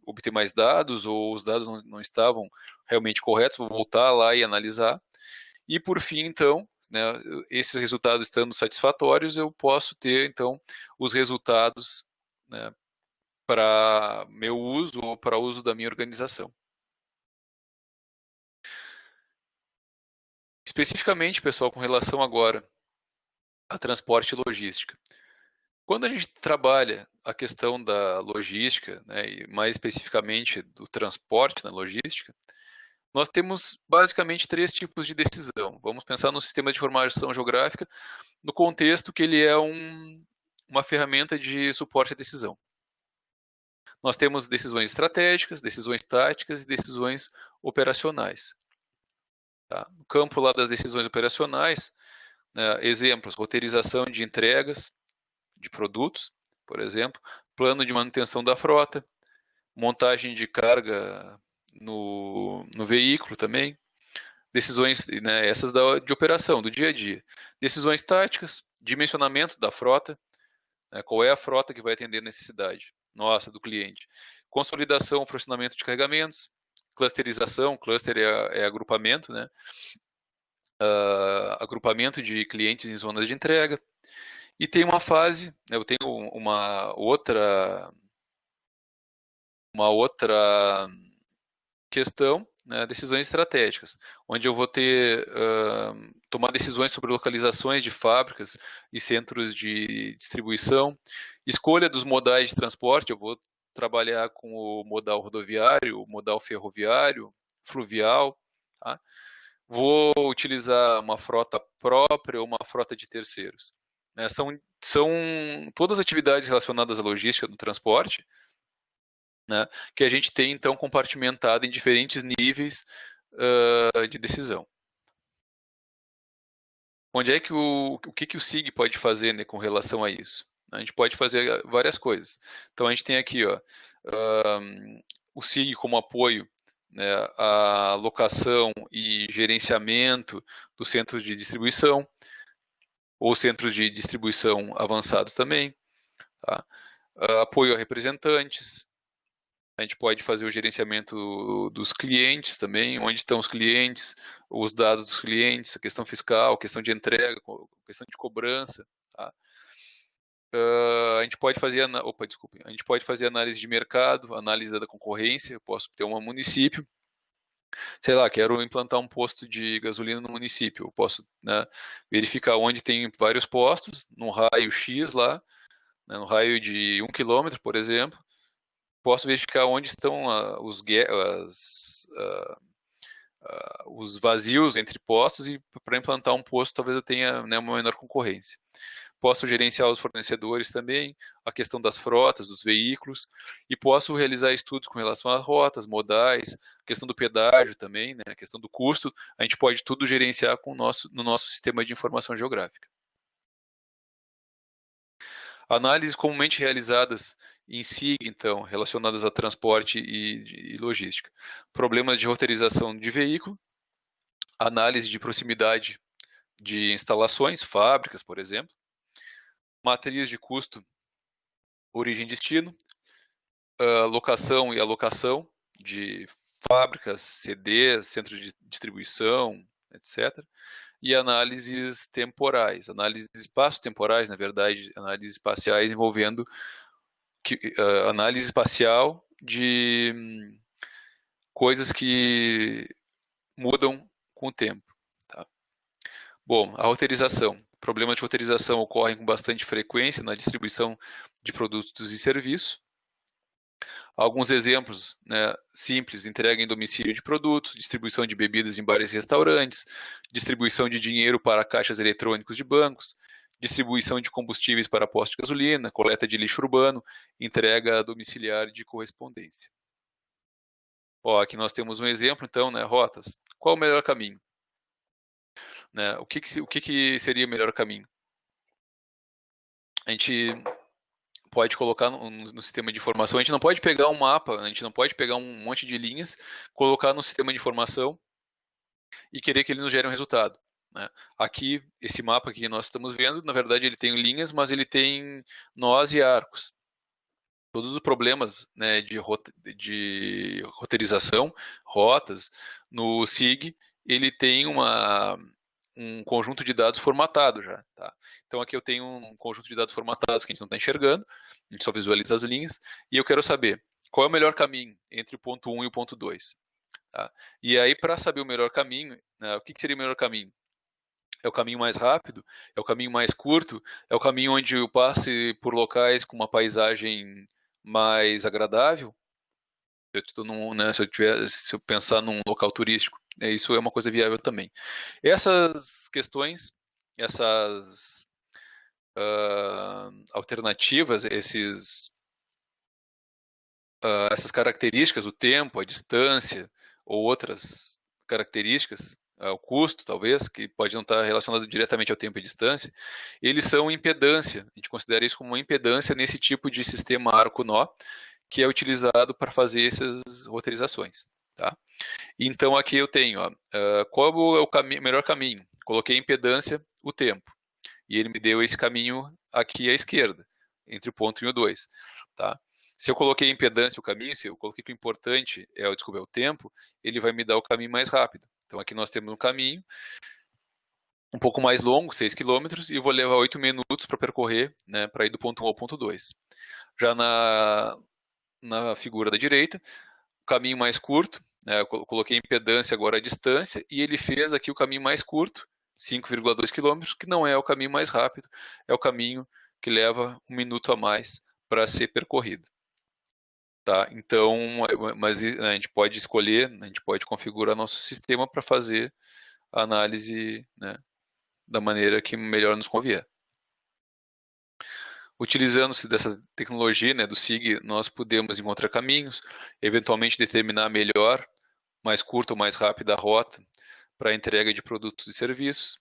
Speaker 1: obter mais dados, ou os dados não estavam realmente corretos, vou voltar lá e analisar. E por fim, então, né, esses resultados estando satisfatórios, eu posso ter, então, os resultados, né, para meu uso ou para uso da minha organização. Especificamente, pessoal, com relação agora a transporte e logística. Quando a gente trabalha a questão da logística, né, e mais especificamente do transporte na logística, nós temos basicamente 3 tipos de decisão. Vamos pensar no sistema de informação geográfica no contexto que ele é uma ferramenta de suporte à decisão. Nós temos decisões estratégicas, decisões táticas e decisões operacionais. Tá? No campo lá das decisões operacionais, né, exemplos, roteirização de entregas de produtos, por exemplo, plano de manutenção da frota, montagem de carga no veículo também, decisões, né, essas de operação, do dia a dia. Decisões táticas, dimensionamento da frota, né, qual é a frota que vai atender a necessidade nossa, do cliente. Consolidação, fracionamento de carregamentos, clusterização, cluster é agrupamento, né? Agrupamento de clientes em zonas de entrega. E tem uma fase, né, eu tenho uma outra questão, né, decisões estratégicas, onde eu vou tomar decisões sobre localizações de fábricas e centros de distribuição, escolha dos modais de transporte, eu vou trabalhar com o modal rodoviário, o modal ferroviário, fluvial, tá? Vou utilizar uma frota própria ou uma frota de terceiros. Né? São todas as atividades relacionadas à logística do transporte, né, que a gente tem, então, compartimentado em diferentes níveis de decisão. Onde é que o que o SIG pode fazer, né, com relação a isso? A gente pode fazer várias coisas. Então, a gente tem aqui o SIG como apoio, né, à locação e gerenciamento dos centros de distribuição, ou centros de distribuição avançados também. Tá? Apoio a representantes. A gente pode fazer o gerenciamento dos clientes também, onde estão os clientes, os dados dos clientes, a questão fiscal, a questão de entrega, a questão de cobrança. Tá? A gente pode fazer, a gente pode fazer análise de mercado, análise da concorrência. Eu posso ter um município, sei lá, quero implantar um posto de gasolina no município. Eu posso, né, verificar onde tem vários postos, num raio X lá, né, no raio de 1 quilômetro, por exemplo. Posso verificar onde estão os vazios entre postos, e para implantar um posto talvez eu tenha, né, uma menor concorrência. Posso gerenciar os fornecedores também, a questão das frotas, dos veículos, e posso realizar estudos com relação às rotas, modais, a questão do pedágio também, né, a questão do custo. A gente pode tudo gerenciar no nosso sistema de informação geográfica. Análises comumente realizadas em SIG, então, relacionadas a transporte e logística. Problemas de roteirização de veículo, análise de proximidade de instalações, fábricas, por exemplo, matriz de custo, origem e destino, locação e alocação de fábricas, CDs, centros de distribuição, etc. E análises temporais, análises espaço-temporais, na verdade, análises espaciais envolvendo análise espacial de coisas que mudam com o tempo. Tá? Bom, a roteirização. Problemas de roteirização ocorrem com bastante frequência na distribuição de produtos e serviços. Alguns exemplos, né, simples: entrega em domicílio de produtos, distribuição de bebidas em bares e restaurantes, distribuição de dinheiro para caixas eletrônicos de bancos, distribuição de combustíveis para postos de gasolina, coleta de lixo urbano, entrega domiciliar de correspondência. Ó, aqui nós temos um exemplo, então, né, rotas. Qual o melhor caminho? Né, o que seria o melhor caminho? A gente pode colocar no sistema de informação, a gente não pode pegar um mapa, a gente não pode pegar um monte de linhas, colocar no sistema de informação e querer que ele nos gere um resultado. Né? Aqui, esse mapa que nós estamos vendo, na verdade ele tem linhas, mas ele tem nós e arcos. Todos os problemas, né, de roteirização, rotas, no SIG, ele tem um conjunto de dados formatado já. Tá? Então aqui eu tenho um conjunto de dados formatados que a gente não está enxergando, a gente só visualiza as linhas, e eu quero saber qual é o melhor caminho entre o ponto 1 e o ponto 2. Tá? E aí, para saber o melhor caminho, né, o que seria o melhor caminho? É o caminho mais rápido? É o caminho mais curto? É o caminho onde eu passe por locais com uma paisagem mais agradável? Se eu pensar num local turístico, isso é uma coisa viável também. Essas questões, essas alternativas, essas características, o tempo, a distância, ou outras características, o custo, talvez, que pode não estar relacionado diretamente ao tempo e distância, eles são impedância. A gente considera isso como uma impedância nesse tipo de sistema arco-nó, que é utilizado para fazer essas roteirizações. Tá? Então aqui eu tenho, qual é o melhor caminho? Coloquei impedância, o tempo. E ele me deu esse caminho aqui à esquerda, entre o ponto 1 e o 2. Tá? Se eu coloquei impedância o caminho, se eu coloquei que o importante é o tempo, ele vai me dar o caminho mais rápido. Então aqui nós temos um caminho um pouco mais longo, 6 km, e vou levar 8 minutos para percorrer, né, para ir do ponto 1 ao ponto 2. Já na figura da direita, o caminho mais curto, né, eu coloquei impedância agora a distância, e ele fez aqui o caminho mais curto, 5,2 km, que não é o caminho mais rápido, é o caminho que leva 1 minuto a mais para ser percorrido. Tá? Então, mas a gente pode escolher, a gente pode configurar nosso sistema para fazer a análise, né, da maneira que melhor nos convier. Utilizando-se dessa tecnologia, né, do SIG, nós podemos encontrar caminhos, eventualmente determinar melhor, mais curta ou mais rápida a rota para a entrega de produtos e serviços,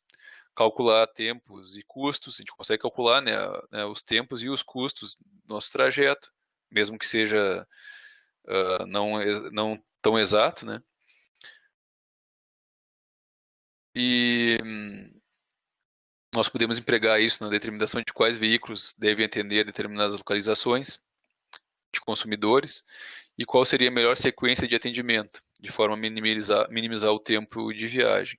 Speaker 1: calcular tempos e custos. A gente consegue calcular, né, os tempos e os custos do nosso trajeto, mesmo que seja não tão exato, né? E nós podemos empregar isso na determinação de quais veículos devem atender a determinadas localizações de consumidores e qual seria a melhor sequência de atendimento, de forma a minimizar o tempo de viagem.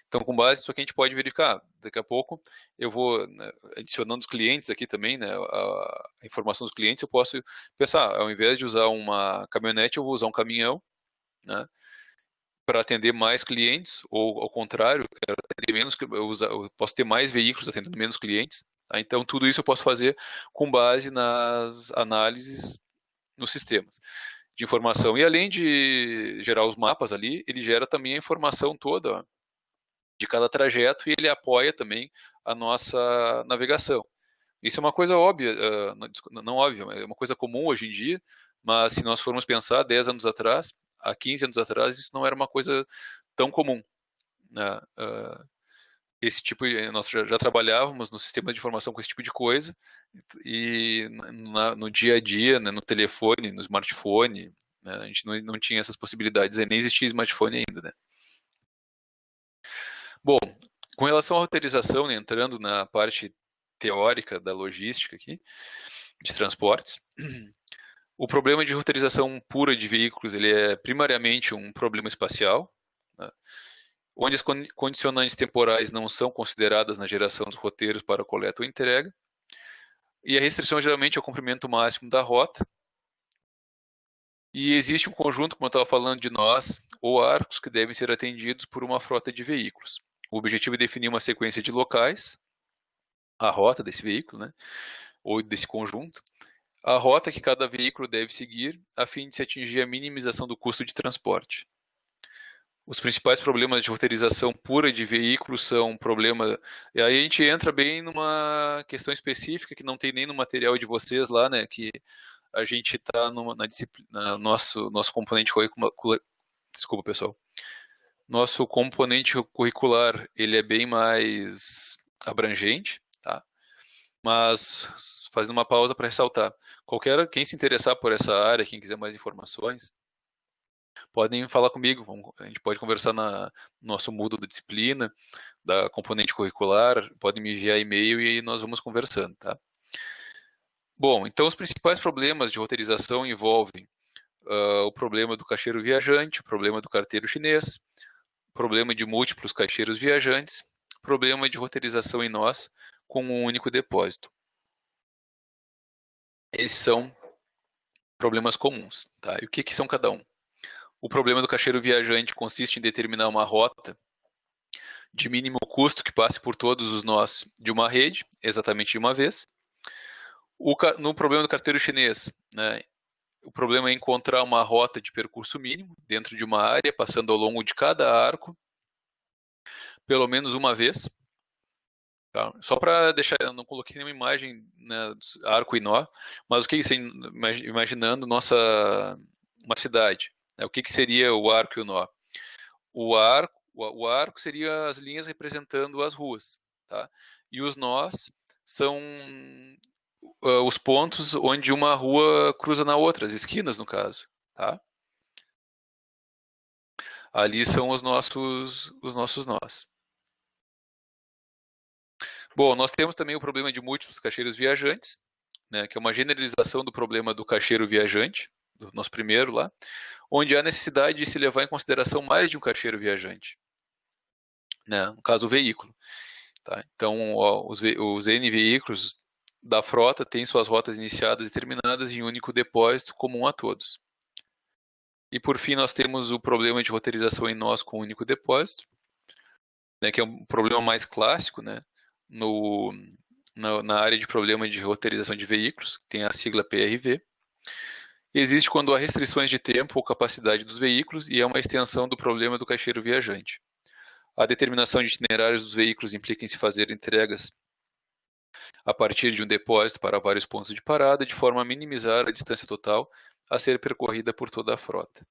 Speaker 1: Então, com base nisso aqui, a gente pode verificar. Daqui a pouco eu vou, né, adicionando os clientes aqui também, né, a informação dos clientes, eu posso pensar, ao invés de usar uma caminhonete, eu vou usar um caminhão, né, para atender mais clientes, ou ao contrário, eu posso ter mais veículos atendendo menos clientes. Tá? Então, tudo isso eu posso fazer com base nas análises nos sistemas de informação. E além de gerar os mapas ali, ele gera também a informação toda, ó, de cada trajeto, e ele apoia também a nossa navegação. Isso é uma coisa óbvia, não óbvia, é uma coisa comum hoje em dia, mas se nós formos pensar 10 anos atrás, há 15 anos atrás, isso não era uma coisa tão comum. Né? Esse tipo, nós já trabalhávamos no sistema de informação com esse tipo de coisa, e no dia a dia, né, no telefone, no smartphone, né, a gente não tinha essas possibilidades, nem existia smartphone ainda. Né? Bom, com relação à roteirização, né, entrando na parte teórica da logística aqui, de transportes, o problema de roteirização pura de veículos ele é primariamente um problema espacial, né, onde as condicionantes temporais não são consideradas na geração dos roteiros para coleta ou entrega, e a restrição geralmente é o comprimento máximo da rota, e existe um conjunto, como eu estava falando, de nós ou arcos que devem ser atendidos por uma frota de veículos. O objetivo é definir uma sequência de locais, a rota desse veículo, né, ou desse conjunto, a rota que cada veículo deve seguir, a fim de se atingir a minimização do custo de transporte. Os principais problemas de roteirização pura de veículos são problema. E aí a gente entra bem numa questão específica que não tem nem no material de vocês lá, né? Que a gente está na disciplina, nosso componente curricular. Desculpa, pessoal. Nosso componente curricular ele é bem mais abrangente, tá? Mas fazendo uma pausa para ressaltar, quem se interessar por essa área, quem quiser mais informações, podem falar comigo. A gente pode conversar no nosso Moodle da disciplina, da componente curricular, podem me enviar e-mail e nós vamos conversando, tá? Bom, então os principais problemas de roteirização envolvem o problema do caixeiro viajante, o problema do carteiro chinês, problema de múltiplos caixeiros viajantes, problema de roteirização em nós com um único depósito. Esses são problemas comuns, tá? E o que são cada um? O problema do caixeiro viajante consiste em determinar uma rota de mínimo custo que passe por todos os nós de uma rede, exatamente de uma vez. No problema do carteiro chinês, né, o problema é encontrar uma rota de percurso mínimo dentro de uma área, passando ao longo de cada arco, pelo menos uma vez. Tá? Só para deixar, eu não coloquei nenhuma imagem, né, arco e nó, mas o que você imaginando uma cidade, né, o que seria o arco e o nó? O arco seria as linhas representando as ruas, tá? E os nós são os pontos onde uma rua cruza na outra, as esquinas no caso, tá? Ali são os nossos nós. Bom, nós temos também o problema de múltiplos caixeiros viajantes, né, que é uma generalização do problema do caixeiro viajante, do nosso primeiro lá, onde há necessidade de se levar em consideração mais de um caixeiro viajante, né, no caso o veículo. Tá? Então, os N veículos da frota têm suas rotas iniciadas e terminadas em um único depósito comum a todos. E por fim, nós temos o problema de roteirização em nós com um único depósito, né, que é um problema mais clássico, né, na área de problema de roteirização de veículos, tem a sigla PRV. Existe quando há restrições de tempo ou capacidade dos veículos e é uma extensão do problema do caixeiro viajante. A determinação de itinerários dos veículos implica em se fazer entregas a partir de um depósito para vários pontos de parada, de forma a minimizar a distância total a ser percorrida por toda a frota.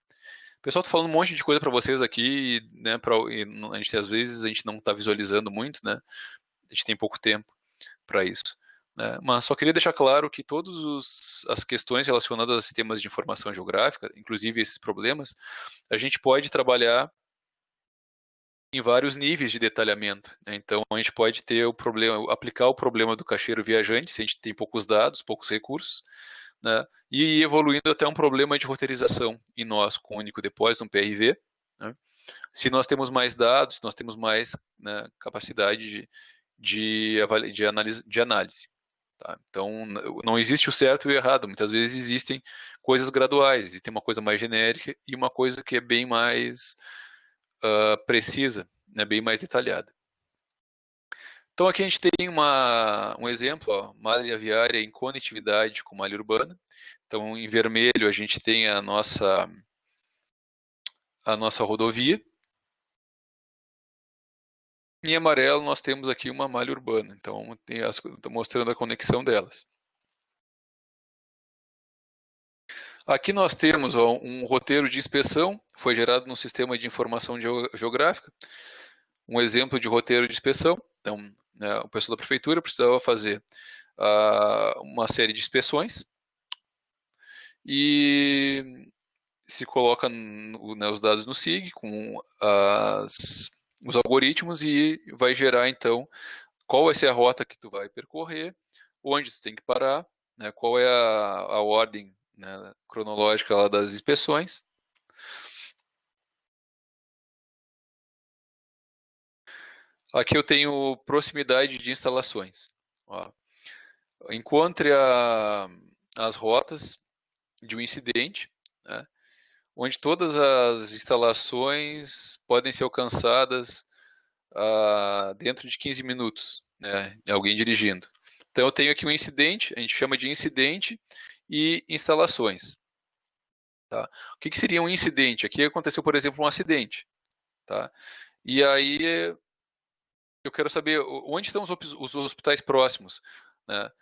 Speaker 1: Pessoal, estou falando um monte de coisa para vocês aqui, né, às vezes a gente não está visualizando muito, né, a gente tem pouco tempo para isso. Né, mas só queria deixar claro que todas as questões relacionadas a sistemas de informação geográfica, inclusive esses problemas, a gente pode trabalhar em vários níveis de detalhamento. Né? Então, a gente pode ter aplicar o problema do caixeiro viajante, se a gente tem poucos dados, poucos recursos, né? E ir evoluindo até um problema de roteirização em nós, com um único depósito, um PRV. Né? Se nós temos mais dados, nós temos mais, né, capacidade de análise. Tá? Então, não existe o certo e o errado. Muitas vezes existem coisas graduais, existe uma coisa mais genérica e uma coisa que é bem mais precisa, né, bem mais detalhada. Então aqui a gente tem um exemplo, ó, malha viária em conectividade com malha urbana. Então em vermelho a gente tem a nossa rodovia. Em amarelo nós temos aqui uma malha urbana. Então estou mostrando a conexão delas. Aqui nós temos, ó, um roteiro de inspeção, foi gerado no sistema de informação geográfica. Um exemplo de roteiro de inspeção. Então, né, o pessoal da prefeitura precisava fazer uma série de inspeções e se coloca, né, os dados no SIG com os algoritmos e vai gerar, então, qual vai ser a rota que tu vai percorrer, onde tu tem que parar, né, qual é a ordem, né, cronológica lá das inspeções. Aqui eu tenho proximidade de instalações. Ó, encontre as rotas de um incidente, né, onde todas as instalações podem ser alcançadas dentro de 15 minutos, né, alguém dirigindo. Então eu tenho aqui um incidente, a gente chama de incidente e instalações. Tá? O que seria um incidente? Aqui aconteceu, por exemplo, um acidente. Tá? E aí eu quero saber onde estão os hospitais próximos. Né?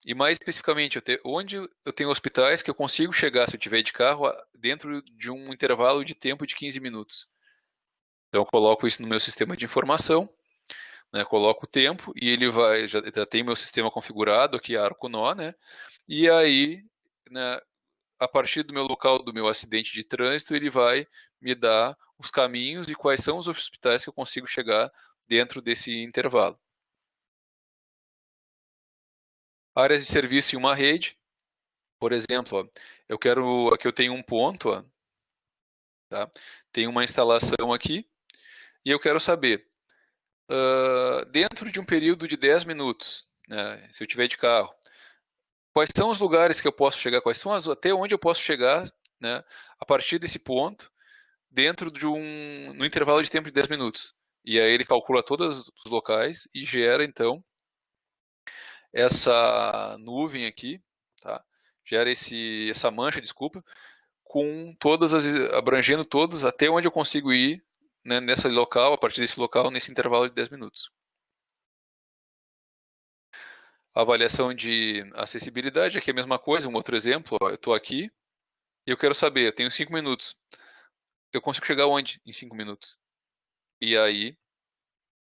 Speaker 1: E mais especificamente, onde eu tenho hospitais que eu consigo chegar, se eu tiver de carro, dentro de um intervalo de tempo de 15 minutos. Então eu coloco isso no meu sistema de informação, né, coloco o tempo e ele já tem meu sistema configurado aqui, ArcoNó, né? E aí, né, a partir do meu local do meu acidente de trânsito, ele vai me dar os caminhos e quais são os hospitais que eu consigo chegar dentro desse intervalo. Áreas de serviço em uma rede, por exemplo, ó, aqui eu tenho um ponto, ó, tá? Tem uma instalação aqui e eu quero saber, dentro de um período de 10 minutos, né, se eu tiver de carro, quais são os lugares que eu posso chegar, até onde eu posso chegar, né, a partir desse ponto, dentro no intervalo de tempo de 10 minutos. E aí ele calcula todos os locais e gera, então, essa nuvem aqui, tá? Gera essa mancha, desculpa, com abrangendo todos até onde eu consigo ir, né, nesse local, a partir desse local, nesse intervalo de 10 minutos. Avaliação de acessibilidade, aqui é a mesma coisa, um outro exemplo, ó, eu estou aqui e eu quero saber, eu tenho 5 minutos, eu consigo chegar onde em 5 minutos? E aí,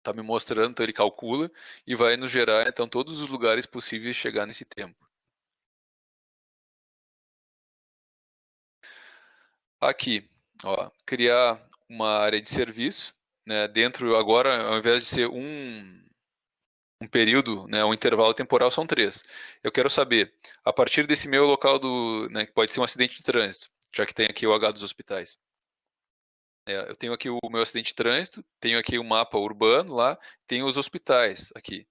Speaker 1: tá me mostrando, então ele calcula e vai nos gerar, então, todos os lugares possíveis de chegar nesse tempo. Aqui, ó, criar uma área de serviço, né, dentro agora, ao invés de ser um período, né, um intervalo temporal, são 3. Eu quero saber, a partir desse meu local né, que pode ser um acidente de trânsito, já que tem aqui o H dos hospitais. Eu tenho aqui o meu acidente de trânsito, tenho aqui o mapa urbano lá, tenho os hospitais aqui.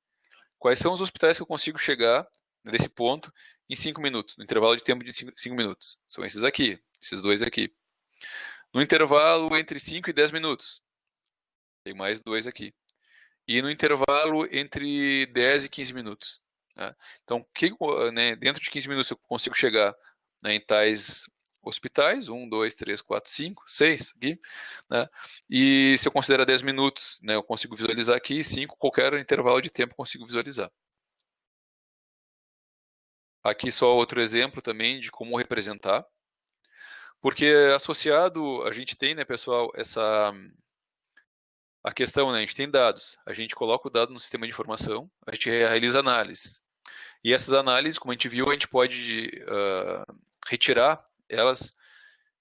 Speaker 1: Quais são os hospitais que eu consigo chegar nesse ponto em 5 minutos, no intervalo de tempo de 5 minutos? São esses aqui, esses dois aqui. No intervalo entre 5 e 10 minutos, tem mais dois aqui. E no intervalo entre 10 e 15 minutos. Né? Então, né, dentro de 15 minutos eu consigo chegar, né, em tais hospitais, 1, 2, 3, 4, 5, 6 aqui, né? E se eu considerar 10 minutos, né, eu consigo visualizar aqui, 5, qualquer intervalo de tempo eu consigo visualizar. Aqui só outro exemplo também de como representar, porque associado a gente tem, né, pessoal, a questão, né, a gente tem dados, a gente coloca o dado no sistema de informação, a gente realiza análises. E essas análises, como a gente viu, a gente pode retirar elas,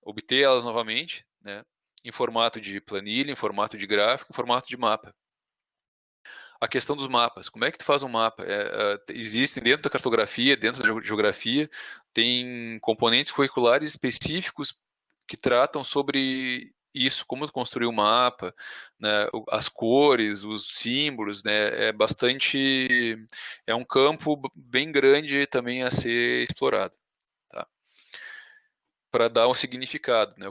Speaker 1: obter elas novamente, né, em formato de planilha, em formato de gráfico, em formato de mapa. A questão dos mapas, como é que tu faz um mapa? Existem dentro da cartografia, dentro da geografia, tem componentes curriculares específicos que tratam sobre isso, como construir um mapa, né, as cores, os símbolos, né, é um campo bem grande também a ser explorado, tá? Para dar um significado, né?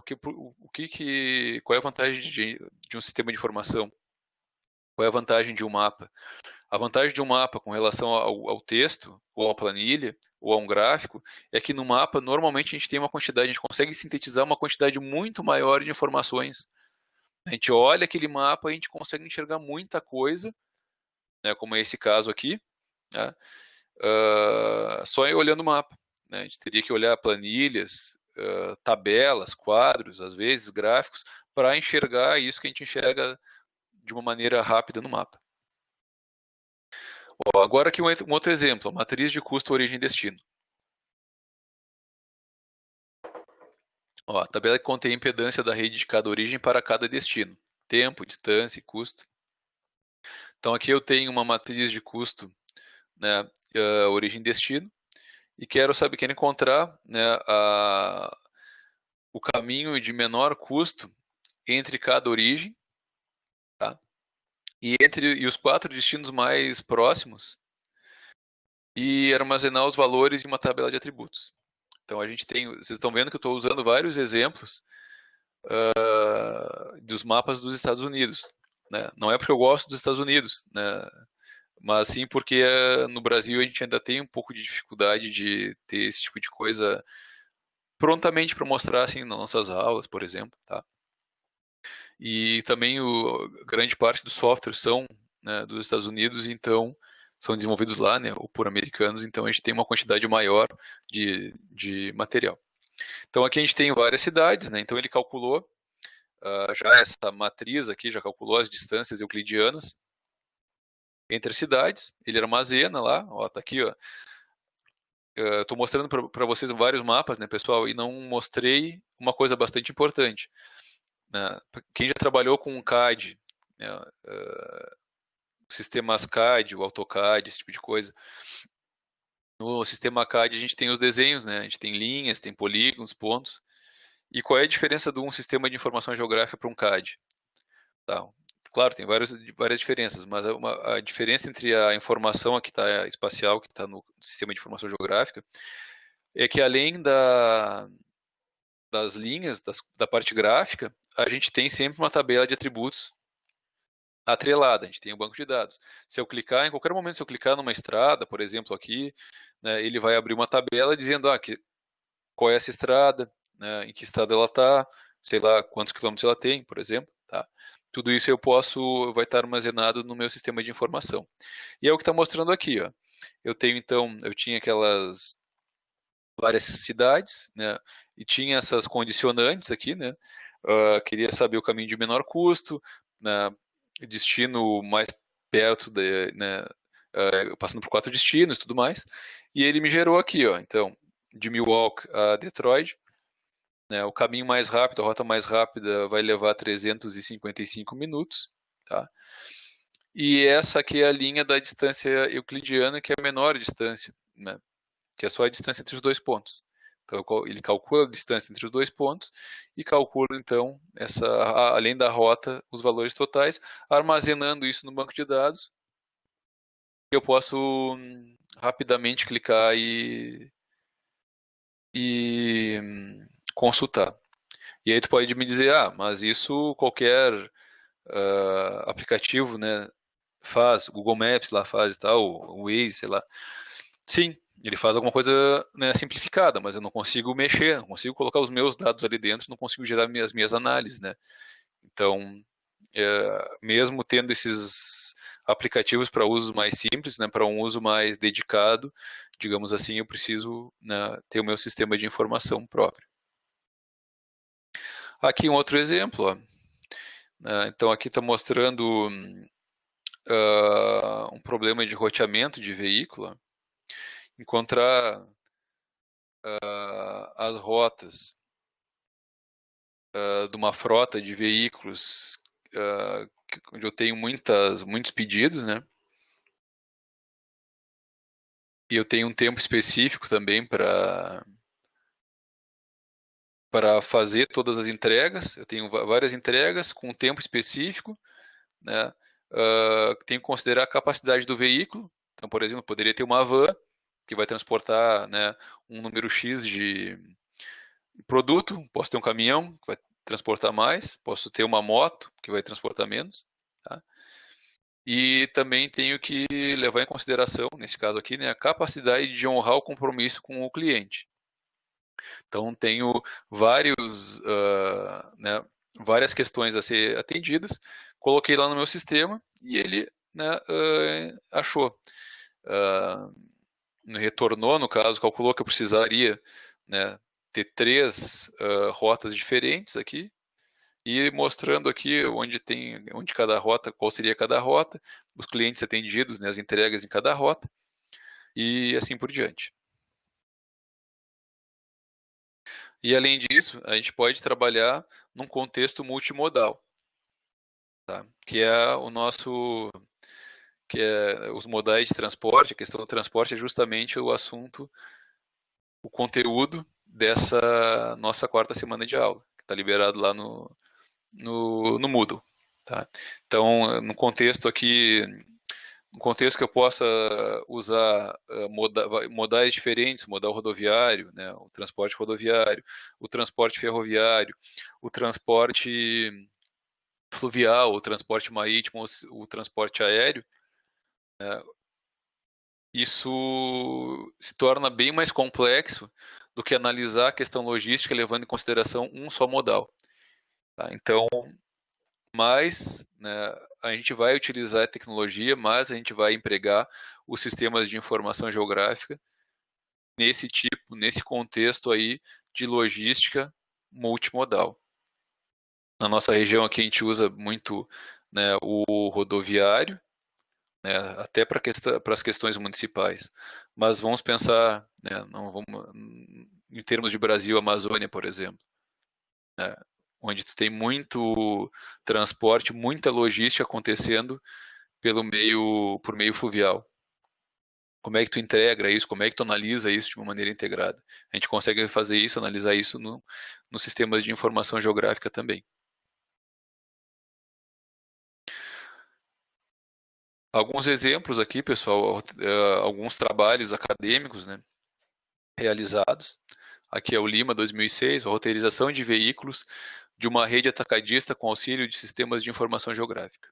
Speaker 1: Qual é a vantagem de um sistema de informação? Qual é a vantagem de um mapa? A vantagem de um mapa com relação ao texto, ou à planilha, ou a um gráfico, é que no mapa, normalmente, a gente tem uma quantidade, a gente consegue sintetizar uma quantidade muito maior de informações. A gente olha aquele mapa e a gente consegue enxergar muita coisa, né, como é esse caso aqui, né, só olhando o mapa. Né, a gente teria que olhar planilhas, tabelas, quadros, às vezes gráficos, para enxergar isso que a gente enxerga de uma maneira rápida no mapa. Ó, agora aqui um outro exemplo, a matriz de custo, origem e destino. Ó, a tabela que contém a impedância da rede de cada origem para cada destino. tempo, distância e custo. Então aqui eu tenho uma matriz de custo, né, origem e destino, e quero encontrar, né, o caminho de menor custo entre cada origem, tá? E os 4 destinos mais próximos, e armazenar os valores em uma tabela de atributos. Então a gente tem, vocês estão vendo que eu estou usando vários exemplos dos mapas dos Estados Unidos, né? Não é porque eu gosto dos Estados Unidos, né? Mas sim porque no Brasil a gente ainda tem um pouco de dificuldade de ter esse tipo de coisa prontamente para mostrar assim nas nossas aulas, por exemplo, tá? E também grande parte dos softwares são, né, dos Estados Unidos, então são desenvolvidos lá, né, ou por americanos, então a gente tem uma quantidade maior de material. Então aqui a gente tem várias cidades, né, então ele calculou já essa matriz aqui, já calculou as distâncias euclidianas entre as cidades, ele armazena lá, ó, tá aqui, ó. Estou mostrando para vocês vários mapas, né, pessoal, e não mostrei uma coisa bastante importante, né? Quem já trabalhou com CAD, né, sistemas CAD, o AutoCAD, esse tipo de coisa. No sistema CAD a gente tem os desenhos, né? A gente tem linhas, tem polígonos, pontos. E qual é a diferença de um sistema de informação geográfica para um CAD? Tá. Claro, tem várias diferenças, mas a diferença entre a informação que está espacial, que está no sistema de informação geográfica, é que além das linhas, da parte gráfica, a gente tem sempre uma tabela de atributos atrelada, a gente tem um banco de dados. Se eu clicar, em qualquer momento, se eu clicar numa estrada, por exemplo, aqui, né, ele vai abrir uma tabela dizendo qual é essa estrada, né, em que estado ela está, sei lá, quantos quilômetros ela tem, por exemplo. Tá? Tudo isso vai estar armazenado no meu sistema de informação. E é o que está mostrando aqui. Ó. Eu tinha aquelas várias cidades, né, e tinha essas condicionantes aqui, né, queria saber o caminho de menor custo, né, destino mais perto, né, passando por 4 destinos e tudo mais, e ele me gerou aqui, ó, então, de Milwaukee a Detroit, né, o caminho mais rápido, a rota mais rápida vai levar 355 minutos, tá? E essa aqui é a linha da distância euclidiana, que é a menor distância, né, que é só a distância entre os dois pontos. Então, ele calcula a distância entre os dois pontos e calcula, então, além da rota, os valores totais, armazenando isso no banco de dados. Eu posso rapidamente clicar e consultar. E aí tu pode me dizer, mas isso qualquer aplicativo, né, faz, o Google Maps lá faz e tal, o Waze, sei lá. Sim, ele faz alguma coisa, né, simplificada, mas eu não consigo mexer, não consigo colocar os meus dados ali dentro, não consigo gerar as minhas análises, né? Então, mesmo tendo esses aplicativos para usos mais simples, né, para um uso mais dedicado, digamos assim, eu preciso, né, ter o meu sistema de informação próprio. Aqui um outro exemplo, ó. Então aqui está mostrando um problema de roteamento de veículo. Encontrar as rotas de uma frota de veículos onde eu tenho muitos pedidos, né? E eu tenho um tempo específico também para fazer todas as entregas. Eu tenho várias entregas com um tempo específico, né? Tenho que considerar a capacidade do veículo. Então, por exemplo, poderia ter uma van que vai transportar, né, um número X de produto, posso ter um caminhão que vai transportar mais, posso ter uma moto que vai transportar menos, tá? E também tenho que levar em consideração, nesse caso aqui, né, a capacidade de honrar o compromisso com o cliente. Então tenho né, várias questões a ser atendidas, coloquei lá no meu sistema e ele, né, achou. Retornou, no caso, calculou que eu precisaria, né, ter 3 rotas diferentes aqui, e mostrando aqui onde cada rota, qual seria cada rota, os clientes atendidos, né, as entregas em cada rota, e assim por diante. E além disso, a gente pode trabalhar num contexto multimodal. tá? Que é o nosso, que é os modais de transporte. A questão do transporte é justamente o assunto, o conteúdo dessa nossa quarta semana de aula, que está liberado lá no Moodle, tá? Então, no contexto aqui, no contexto que eu possa usar modais diferentes, modal rodoviário, né, o transporte rodoviário, o transporte ferroviário, o transporte fluvial, o transporte marítimo, o transporte aéreo, né, isso se torna bem mais complexo do que analisar a questão logística levando em consideração um só modal. Tá? Então, mas, né, a gente vai utilizar a tecnologia, mas a gente vai empregar os sistemas de informação geográfica nesse contexto aí de logística multimodal. Na nossa região aqui a gente usa muito, né, o rodoviário, né, até para as questões municipais. Mas vamos pensar, né, não vamos, em termos de Brasil, Amazônia, por exemplo, né, onde tu tem muito transporte, muita logística acontecendo por meio fluvial. Como é que tu integra isso? Como é que tu analisa isso de uma maneira integrada? A gente consegue fazer isso, analisar isso nos sistemas de informação geográfica também. Alguns exemplos aqui, pessoal, alguns trabalhos acadêmicos, né, realizados. Aqui é o Lima 2006, a roteirização de veículos de uma rede atacadista com auxílio de sistemas de informação geográfica.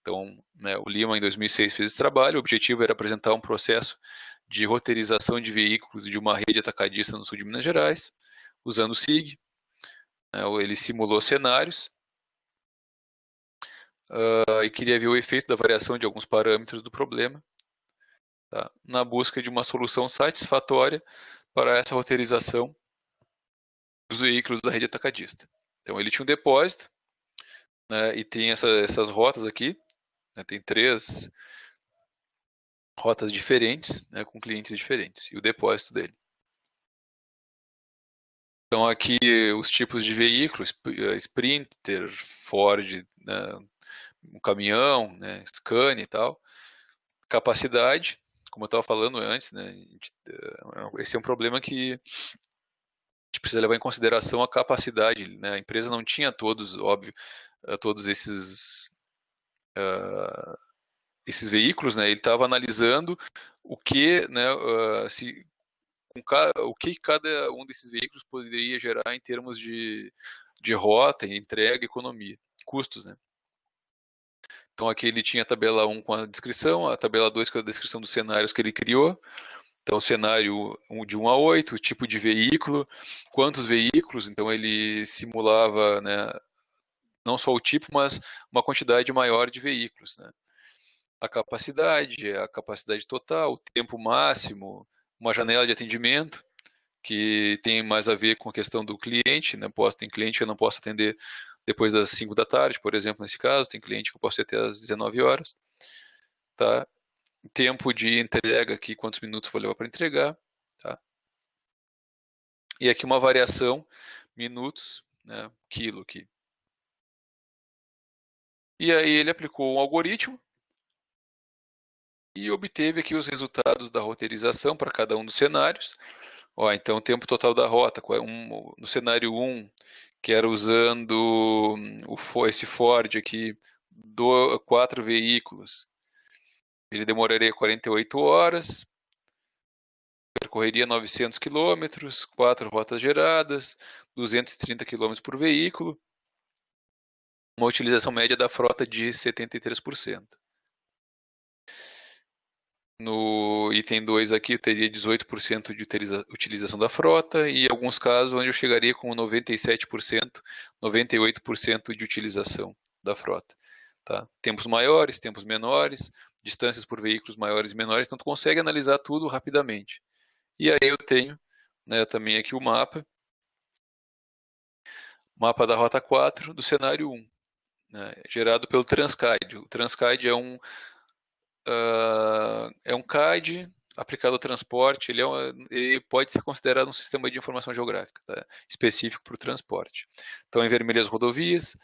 Speaker 1: Então, né, o Lima em 2006 fez esse trabalho. O objetivo era apresentar um processo de roteirização de veículos de uma rede atacadista no sul de Minas Gerais, usando o SIG. Ele simulou cenários e queria ver o efeito da variação de alguns parâmetros do problema, tá, na busca de uma solução satisfatória para essa roteirização dos veículos da rede atacadista. Então ele tinha um depósito, né, e tem essas rotas aqui, né, tem 3 rotas diferentes, né, com clientes diferentes, e o depósito dele. Então aqui os tipos de veículos, Sprinter, Ford, né, um caminhão, né, Scania e tal. Capacidade, como eu estava falando antes, né, esse é um problema que a gente precisa levar em consideração a capacidade, né, a empresa não tinha todos, óbvio, todos esses veículos, né, ele estava analisando o que, né, o que cada um desses veículos poderia gerar em termos de rota, entrega, economia, custos, né. Então aqui ele tinha a tabela 1 com a descrição, a tabela 2 com a descrição dos cenários que ele criou. Então cenário de 1 a 8, o tipo de veículo, quantos veículos, então ele simulava, né, não só o tipo, mas uma quantidade maior de veículos, né. A capacidade total, o tempo máximo, uma janela de atendimento, que tem mais a ver com a questão do cliente, né? Tem cliente que eu não posso atender depois das 5 da tarde, por exemplo, nesse caso, tem cliente que eu posso atender às 19 horas, tá? Tempo de entrega aqui, quantos minutos vou levar para entregar, tá? E aqui uma variação, minutos, né, quilo aqui. E aí ele aplicou um algoritmo e obteve aqui os resultados da roteirização para cada um dos cenários. Ó, então o tempo total da rota, no cenário 1, que era usando esse Ford aqui, 4 veículos, ele demoraria 48 horas, percorreria 900 quilômetros, 4 rotas geradas, 230 quilômetros por veículo, uma utilização média da frota de 73%. No item 2 aqui teria 18% de utilização da frota e em alguns casos onde eu chegaria com 97%, 98% de utilização da frota. Tá? Tempos maiores, tempos menores, distâncias por veículos maiores e menores, então tu consegue analisar tudo rapidamente. E aí eu tenho, né, também aqui o mapa da rota 4 do cenário 1, né, gerado pelo Transcide. O Transcide é um CAD aplicado ao transporte, ele pode ser considerado um sistema de informação geográfica, tá? Específico para o transporte. Então, em vermelho as rodovias,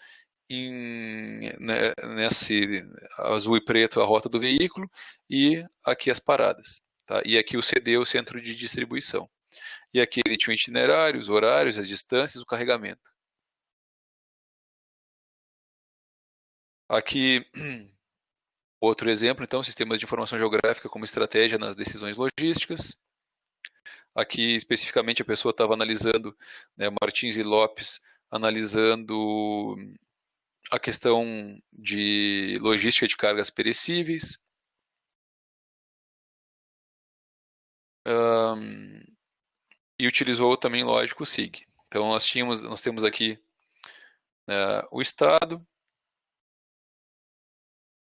Speaker 1: nesse azul e preto a rota do veículo e aqui as paradas. Tá? E aqui o CD é o centro de distribuição. E aqui ele tinha o itinerário, os horários, as distâncias, o carregamento. Aqui, outro exemplo, então, sistemas de informação geográfica como estratégia nas decisões logísticas. Aqui, especificamente, a pessoa estava analisando, né, Martins e Lopes, analisando a questão de logística de cargas perecíveis. E utilizou também, lógico, o SIG. Então, nós temos aqui o estado.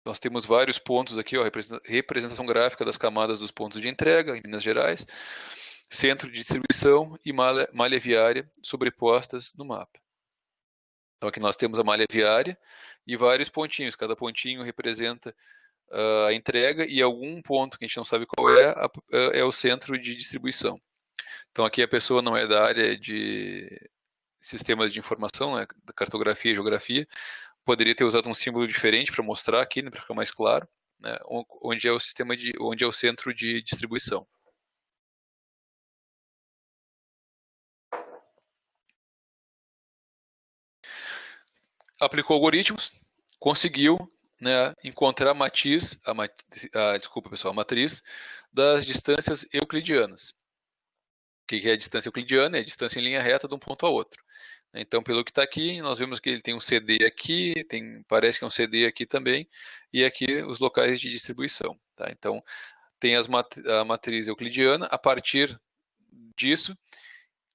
Speaker 1: Nós temos vários pontos aqui, ó, representação gráfica das camadas dos pontos de entrega em Minas Gerais, centro de distribuição e malha viária sobrepostas no mapa. Então aqui nós temos a malha viária e vários pontinhos, cada pontinho representa a entrega e algum ponto que a gente não sabe qual é o centro de distribuição. Então aqui a pessoa não é da área de sistemas de informação, né, da cartografia e geografia, poderia ter usado um símbolo diferente para mostrar aqui, né, para ficar mais claro, né, onde é o onde é o centro de distribuição. Aplicou algoritmos, conseguiu, né, encontrar a matriz das distâncias euclidianas. O que é a distância euclidiana? É a distância em linha reta de um ponto a outro. Então, pelo que está aqui, nós vemos que ele tem um CD aqui, parece que é um CD aqui também, e aqui os locais de distribuição. Tá? Então, tem a matriz euclidiana, a partir disso,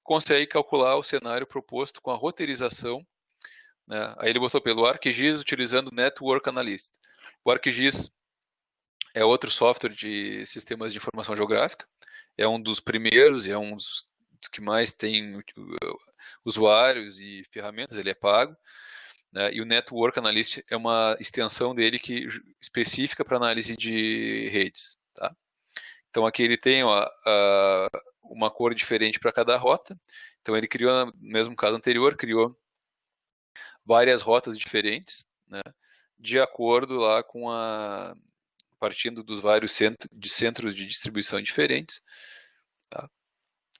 Speaker 1: consegue calcular o cenário proposto com a roteirização, né? Aí ele botou pelo ArcGIS utilizando Network Analyst. O ArcGIS é outro software de sistemas de informação geográfica, é um dos primeiros e é um dos que mais tem usuários e ferramentas, ele é pago, né? E o Network Analyst é uma extensão dele específica para análise de redes. Tá? Então aqui ele tem uma cor diferente para cada rota, então ele criou, no mesmo caso anterior, criou várias rotas diferentes, né? De acordo lá com partindo dos vários centros de distribuição diferentes. Tá?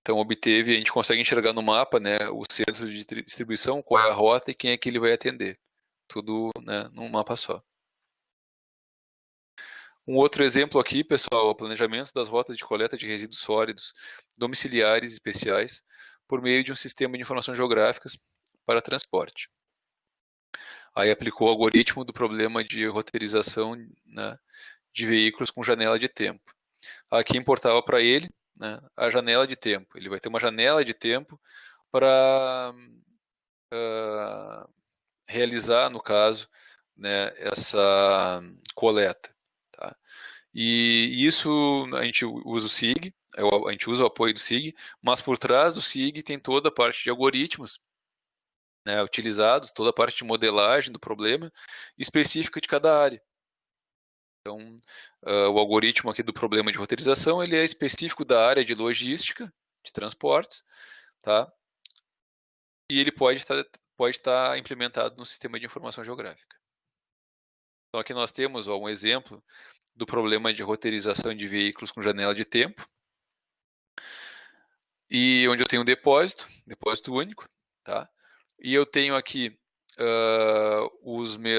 Speaker 1: Então a gente consegue enxergar no mapa, né, o centro de distribuição, qual é a rota e quem é que ele vai atender. Tudo, né, num mapa só. Um outro exemplo aqui, pessoal, é o planejamento das rotas de coleta de resíduos sólidos domiciliares especiais por meio de um sistema de informações geográficas para transporte. Aí aplicou o algoritmo do problema de roteirização, né, de veículos com janela de tempo. Aqui importava para ele, né, a janela de tempo. Ele vai ter uma janela de tempo para realizar, no caso, né, essa coleta. Tá? E isso a gente usa o SIG, a gente usa o apoio do SIG, mas por trás do SIG tem toda a parte de algoritmos, né, utilizados, toda a parte de modelagem do problema específica de cada área. Então, o algoritmo aqui do problema de roteirização, ele é específico da área de logística, de transportes, tá? E ele pode estar implementado no sistema de informação geográfica. Então, aqui nós temos um exemplo do problema de roteirização de veículos com janela de tempo, e onde eu tenho um depósito único, tá? E eu tenho aqui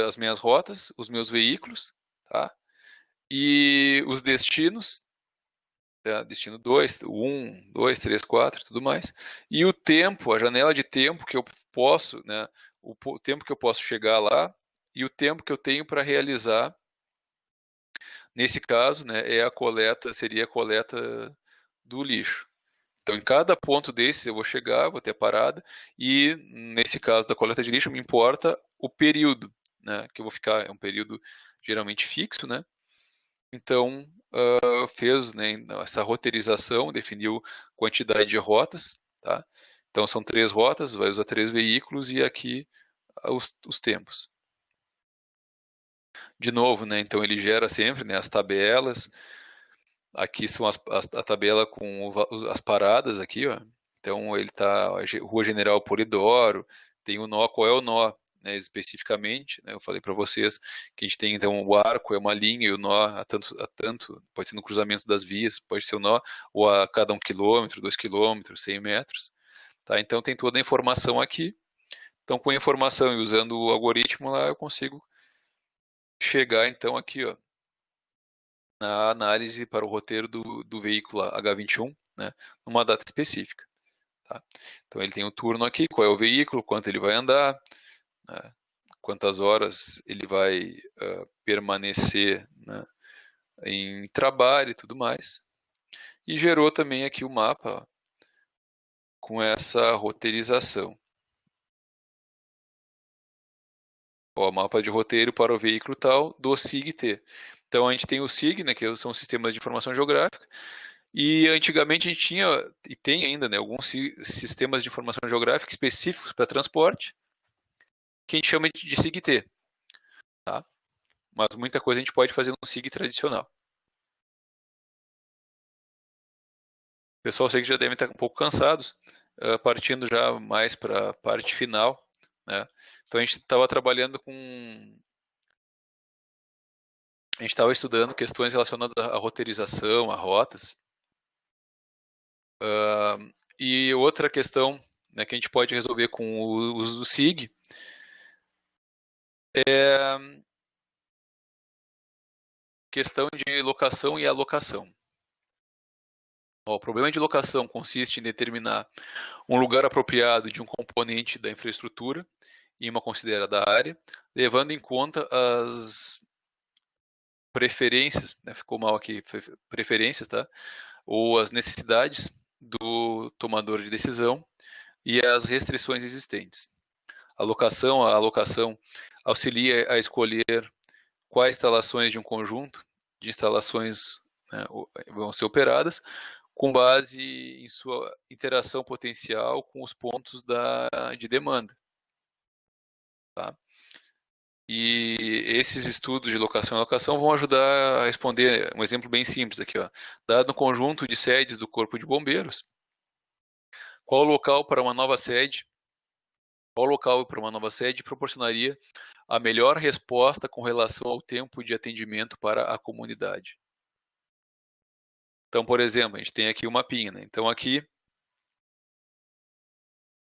Speaker 1: as minhas rotas, os meus veículos, tá? E os destinos, tá? Destino 2, 1, 2, 3, 4, tudo mais. E o tempo, a janela de tempo que eu posso, né? O tempo que eu posso chegar lá e o tempo que eu tenho para realizar. Nesse caso, né, seria a coleta do lixo. Então, em cada ponto desse eu vou chegar, vou ter a parada, e nesse caso da coleta de lixo me importa o período, né, que eu vou ficar, é um período geralmente fixo, né? Então, fez, né, essa roteirização, definiu quantidade de rotas, tá? Então, são 3 rotas, vai usar 3 veículos e aqui os tempos. De novo, né, então ele gera sempre, né, as tabelas. Aqui são a tabela com as paradas aqui, ó. Então ele tá Rua General Polidoro, tem o nó, qual é o nó né, especificamente, né, eu falei para vocês que a gente tem então o arco é uma linha e o nó a tanto, pode ser no cruzamento das vias, pode ser o nó ou a cada 1 quilômetro, 2 quilômetros, 100 metros, tá? Então tem toda a informação aqui. Então com a informação e usando o algoritmo lá eu consigo chegar então aqui, ó, na análise para o roteiro do veículo H21, né, numa data específica. Tá? Então ele tem o turno aqui, qual é o veículo, quanto ele vai andar, né, quantas horas ele vai permanecer, né, em trabalho e tudo mais. E gerou também aqui o mapa, ó, com essa roteirização. Ó, mapa de roteiro para o veículo tal do SIG-T. Então a gente tem o SIG, né, que são sistemas de informação geográfica, e antigamente a gente tinha, e tem ainda, né, alguns sistemas de informação geográfica específicos para transporte, que a gente chama de SIG-T. Tá? Mas muita coisa a gente pode fazer no SIG tradicional. Pessoal, eu sei que já devem estar um pouco cansados, partindo já mais para a parte final, né? Então a gente estava trabalhando com... A gente estava estudando questões relacionadas à roteirização, a rotas. E outra questão, né, que a gente pode resolver com o uso do SIG é questão de locação e alocação. O problema de locação consiste em determinar um lugar apropriado de um componente da infraestrutura em uma considerada área, levando em conta as preferências, né, ficou mal aqui, preferências, tá? Ou as necessidades do tomador de decisão e as restrições existentes. A alocação auxilia a escolher quais instalações de um conjunto de instalações, né, vão ser operadas, com base em sua interação potencial com os pontos de demanda. Tá? E esses estudos de locação e alocação vão ajudar a responder um exemplo bem simples aqui. Ó. Dado um conjunto de sedes do Corpo de Bombeiros, qual local para uma nova sede proporcionaria a melhor resposta com relação ao tempo de atendimento para a comunidade? Então, por exemplo, a gente tem aqui o mapinha, né? Então aqui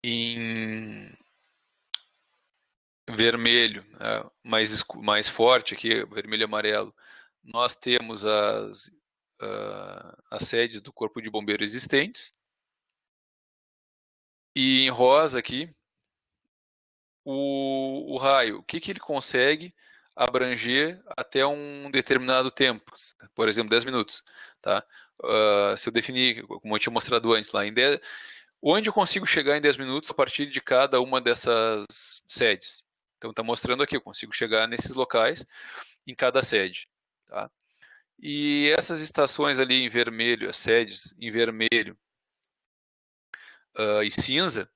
Speaker 1: em vermelho, mais forte aqui, vermelho e amarelo, nós temos as sedes do Corpo de Bombeiro existentes. E em rosa aqui, o raio, o que ele consegue abranger até um determinado tempo, por exemplo, 10 minutos. Tá? Se eu definir, como eu tinha mostrado antes, lá em 10, onde eu consigo chegar em 10 minutos a partir de cada uma dessas sedes. Então está mostrando aqui, eu consigo chegar nesses locais em cada sede. Tá? E essas estações ali em vermelho, as sedes em vermelho e cinza,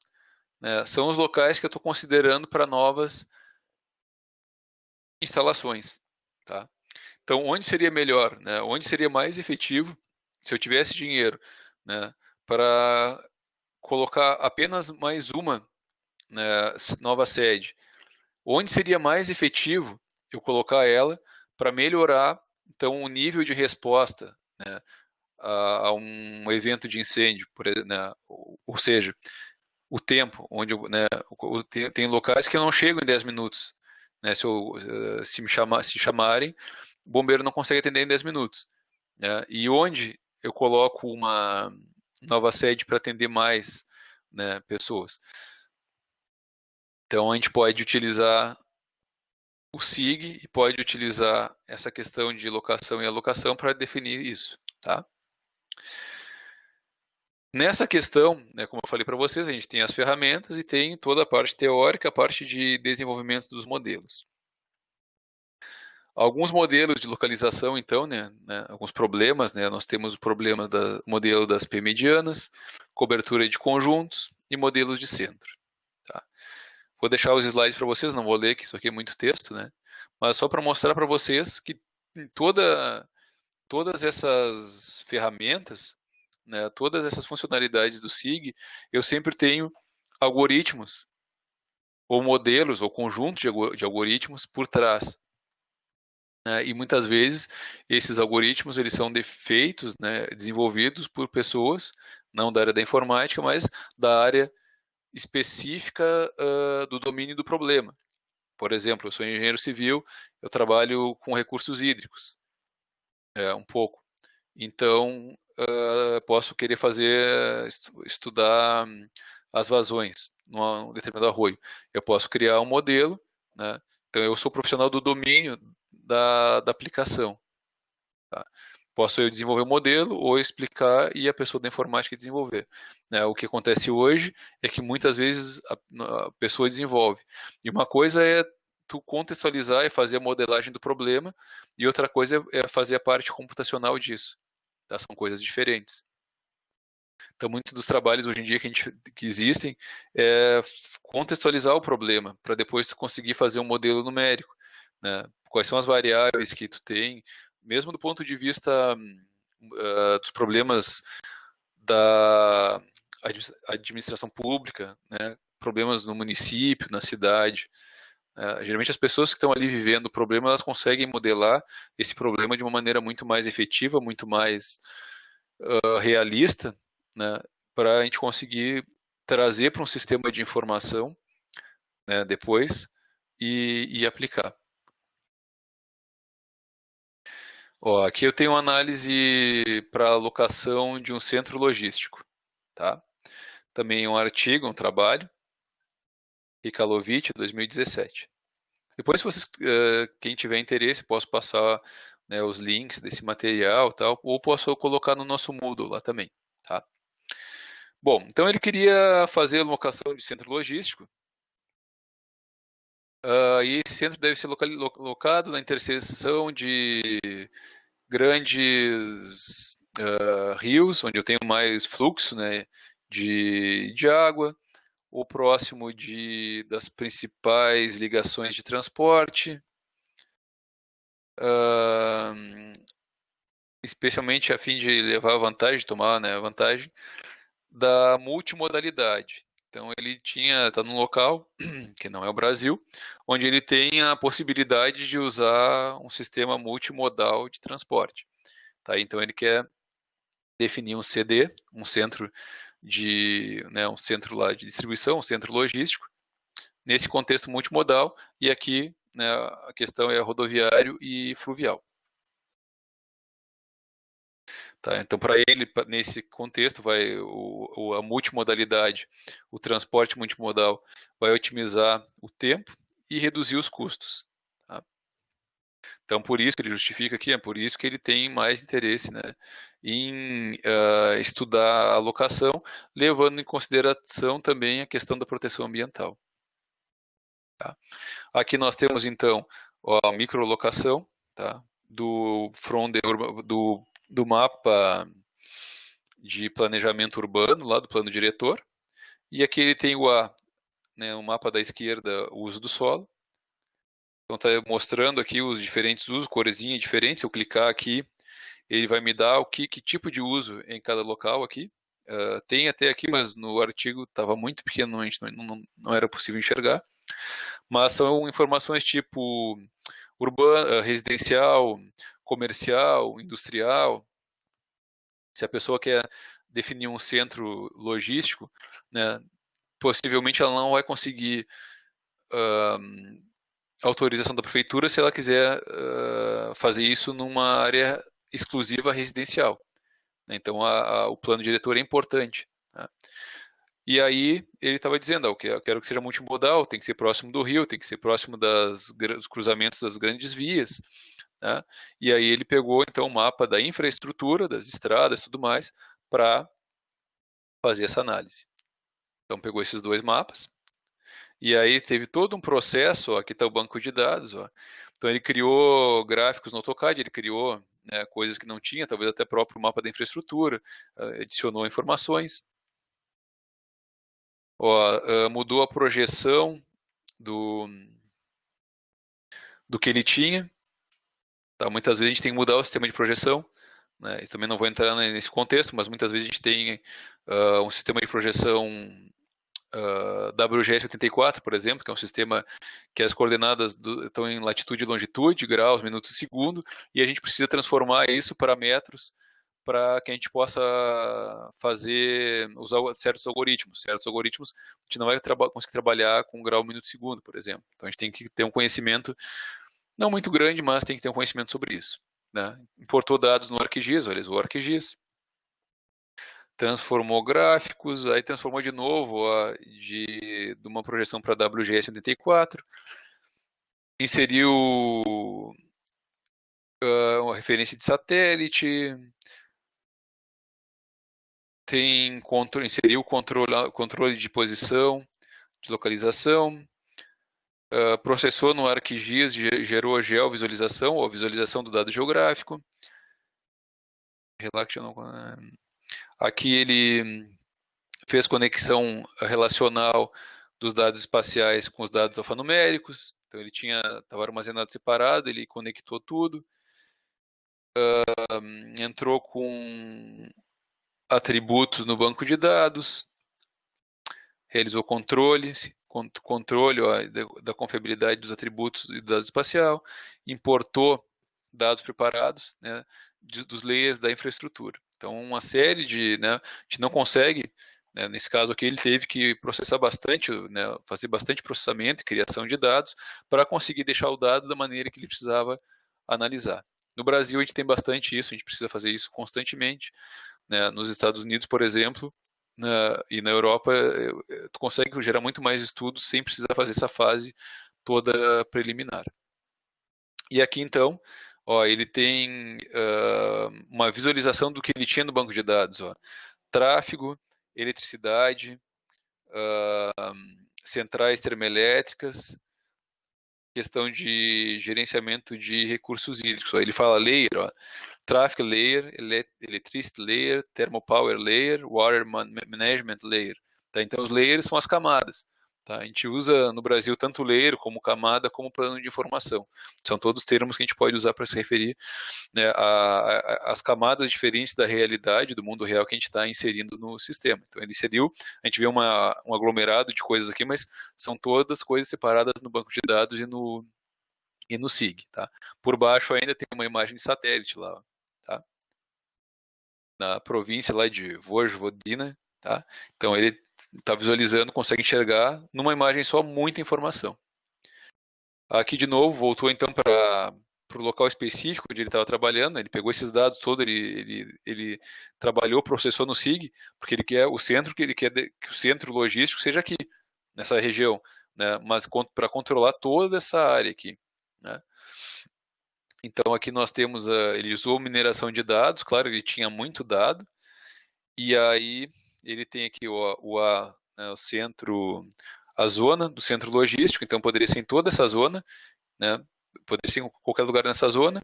Speaker 1: né, são os locais que eu estou considerando para novas instalações. Tá? Então, onde seria melhor, né, onde seria mais efetivo, se eu tivesse dinheiro, né, para colocar apenas mais uma, né, nova sede, onde seria mais efetivo eu colocar ela para melhorar então o nível de resposta, né, a um evento de incêndio, né, ou seja, o tempo, onde né, tem locais que eu não chego em 10 minutos. Né, se chamarem, o bombeiro não consegue atender em 10 minutos. Né, e onde eu coloco uma nova sede para atender mais, né, pessoas. Então a gente pode utilizar o SIG e pode utilizar essa questão de locação e alocação para definir isso. Tá? Nessa questão, né, como eu falei para vocês, a gente tem as ferramentas e tem toda a parte teórica, a parte de desenvolvimento dos modelos. Alguns modelos de localização, então, né, alguns problemas, né, nós temos o problema do modelo das P-medianas, cobertura de conjuntos e modelos de centro. Tá? Vou deixar os slides para vocês, não vou ler, que isso aqui é muito texto, né, mas só para mostrar para vocês que todas essas ferramentas, né, todas essas funcionalidades do SIG, eu sempre tenho algoritmos ou modelos, ou conjuntos de algoritmos por trás. E muitas vezes esses algoritmos eles são defeitos, né, desenvolvidos por pessoas, não da área da informática, mas da área específica do domínio do problema. Por exemplo, eu sou engenheiro civil, eu trabalho com recursos hídricos, um pouco. Então, posso querer estudar as vazões num determinado arroio. Eu posso criar um modelo, né? Então, eu sou profissional do domínio da aplicação. Tá? Posso eu desenvolver o modelo ou explicar e a pessoa da informática desenvolver. Né? O que acontece hoje é que muitas vezes a pessoa desenvolve. E uma coisa é tu contextualizar e fazer a modelagem do problema, e outra coisa é fazer a parte computacional disso. Tá? São coisas diferentes. Então, muitos dos trabalhos hoje em dia que existem é contextualizar o problema, para depois tu conseguir fazer um modelo numérico. Né? Quais são as variáveis que tu tem, mesmo do ponto de vista dos problemas da administração pública, né? Problemas no município, na cidade. Geralmente as pessoas que estão ali vivendo o problema, elas conseguem modelar esse problema de uma maneira muito mais efetiva, muito mais realista, né? Para a gente conseguir trazer para um sistema de informação, né, depois e aplicar. Ó, aqui eu tenho uma análise para alocação de um centro logístico. Tá? Também um artigo, um trabalho, Ikalovich, 2017. Depois, se vocês, quem tiver interesse, posso passar, né, os links desse material, tal, ou posso colocar no nosso Moodle lá também. Tá? Bom, então ele queria fazer a locação de centro logístico, e esse centro deve ser locado na interseção de grandes rios, onde eu tenho mais fluxo, né, de água, ou próximo das principais ligações de transporte, especialmente a fim de levar vantagem, tomar, né, vantagem da multimodalidade. Então ele está num local, que não é o Brasil, onde ele tem a possibilidade de usar um sistema multimodal de transporte. Tá? Então ele quer definir um CD, um centro um centro lá de distribuição, um centro logístico, nesse contexto multimodal, e aqui, né, a questão é rodoviário e fluvial. Tá? Então, para ele, nesse contexto, a multimodalidade, o transporte multimodal, vai otimizar o tempo e reduzir os custos. Tá? Então, por isso que ele justifica aqui, é por isso que ele tem mais interesse, né, em estudar a alocação, levando em consideração também a questão da proteção ambiental. Tá? Aqui nós temos, então, a microlocação, tá, do mapa de planejamento urbano, lá do plano diretor, e aqui ele tem o mapa da esquerda, o uso do solo. Então está mostrando aqui os diferentes usos, coresinha diferente. Se eu clicar aqui, ele vai me dar que tipo de uso em cada local aqui. Tem até aqui, mas no artigo estava muito pequeno, não era possível enxergar. Mas são informações tipo urbana, residencial, comercial, industrial. Se a pessoa quer definir um centro logístico, né, possivelmente ela não vai conseguir autorização da prefeitura se ela quiser fazer isso numa área exclusiva residencial. Então, o plano diretor é importante. Tá? E aí, ele estava dizendo, eu quero que seja multimodal, tem que ser próximo do rio, tem que ser próximo dos cruzamentos das grandes vias. Tá? E aí ele pegou, então, o mapa da infraestrutura, das estradas e tudo mais, para fazer essa análise. Então, pegou esses dois mapas, e aí teve todo um processo, aqui está o banco de dados, então ele criou gráficos no AutoCAD, ele criou, né, coisas que não tinha, talvez até próprio mapa da infraestrutura, adicionou informações, mudou a projeção do que ele tinha, tá? Muitas vezes a gente tem que mudar o sistema de projeção, né? Também não vou entrar nesse contexto, mas muitas vezes a gente tem um sistema de projeção WGS 84, por exemplo, que é um sistema que as coordenadas estão em latitude e longitude, graus, minutos e segundo, e a gente precisa transformar isso para metros para que a gente possa usar certos algoritmos. Certos algoritmos a gente não vai conseguir trabalhar com grau, minuto e segundo, por exemplo. Então a gente tem que ter um conhecimento, não muito grande, mas tem que ter um conhecimento sobre isso. Né? Importou dados no ArcGIS, olha, o ArcGIS, transformou gráficos, aí transformou de novo de uma projeção para WGS 84, inseriu uma referência de satélite, inseriu controle de posição, de localização, processou no ArcGIS, gerou a geovisualização, ou visualização do dado geográfico. Aqui ele fez conexão relacional dos dados espaciais com os dados alfanuméricos. Então ele estava armazenado separado, ele conectou tudo. Entrou com atributos no banco de dados, realizou controle da confiabilidade dos atributos do dado espacial, importou dados preparados, né, dos layers da infraestrutura. Então, uma série a gente não consegue, né, nesse caso aqui, ele teve que processar bastante, né, fazer bastante processamento e criação de dados para conseguir deixar o dado da maneira que ele precisava analisar. No Brasil, a gente tem bastante isso, a gente precisa fazer isso constantemente. Né? Nos Estados Unidos, por exemplo, e na Europa, tu consegue gerar muito mais estudos sem precisar fazer essa fase toda preliminar. E aqui, então, ó, ele tem uma visualização do que ele tinha no banco de dados. Ó. Tráfego, eletricidade, centrais termoelétricas, questão de gerenciamento de recursos hídricos. Ó. Ele fala layer, ó, traffic layer, electricity layer, thermopower layer, water management layer. Tá? Então, os layers são as camadas. Tá? A gente usa no Brasil tanto layer como camada como plano de informação. São todos termos que a gente pode usar para se referir, né, às camadas diferentes da realidade, do mundo real que a gente está inserindo no sistema. Então, ele inseriu, a gente vê um aglomerado de coisas aqui, mas são todas coisas separadas no banco de dados e no SIG. Tá? Por baixo ainda tem uma imagem de satélite lá. Tá? Na província lá de Vojvodina. Tá? Então, ele está visualizando, consegue enxergar numa imagem só muita informação. Aqui de novo, voltou então para o local específico onde ele estava trabalhando, ele pegou esses dados todos, ele trabalhou, processou no SIG, porque ele quer o centro, que ele quer que o centro logístico seja aqui, nessa região, né? Mas para controlar toda essa área aqui. Né? Então aqui nós temos, ele usou mineração de dados, claro, ele tinha muito dado, e aí ele tem aqui o centro, a zona do centro logístico, então poderia ser em toda essa zona, né? Poderia ser em qualquer lugar nessa zona.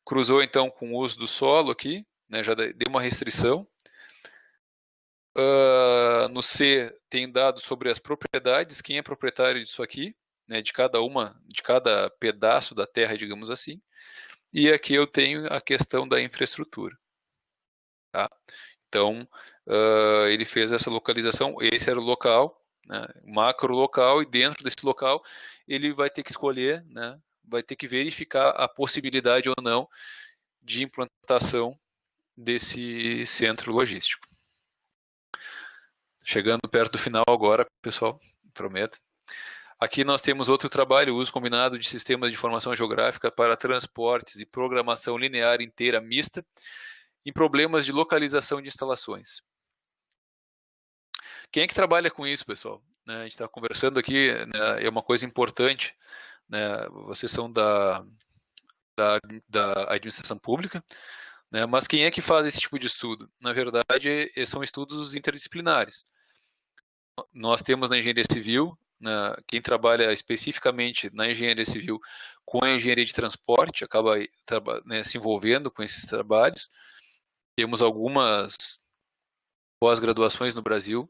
Speaker 1: Cruzou então com o uso do solo aqui, né? Já deu uma restrição. No C tem dados sobre as propriedades, quem é proprietário disso aqui, né? De cada pedaço da terra, digamos assim. E aqui eu tenho a questão da infraestrutura. Tá? Então, ele fez essa localização, esse era o local, né, macro local, e dentro desse local ele vai ter que escolher, né, vai ter que verificar a possibilidade ou não de implantação desse centro logístico. Chegando perto do final agora, pessoal, prometo. Aqui nós temos outro trabalho, uso combinado de sistemas de informação geográfica para transportes e programação linear inteira mista em problemas de localização de instalações. Quem é que trabalha com isso, pessoal? Né, a gente está conversando aqui, né, é uma coisa importante, né, vocês são da administração pública, né, mas quem é que faz esse tipo de estudo? Na verdade, são estudos interdisciplinares. Nós temos na engenharia civil, né, quem trabalha especificamente na engenharia civil com a engenharia de transporte, acaba né, se envolvendo com esses trabalhos. Temos algumas pós-graduações no Brasil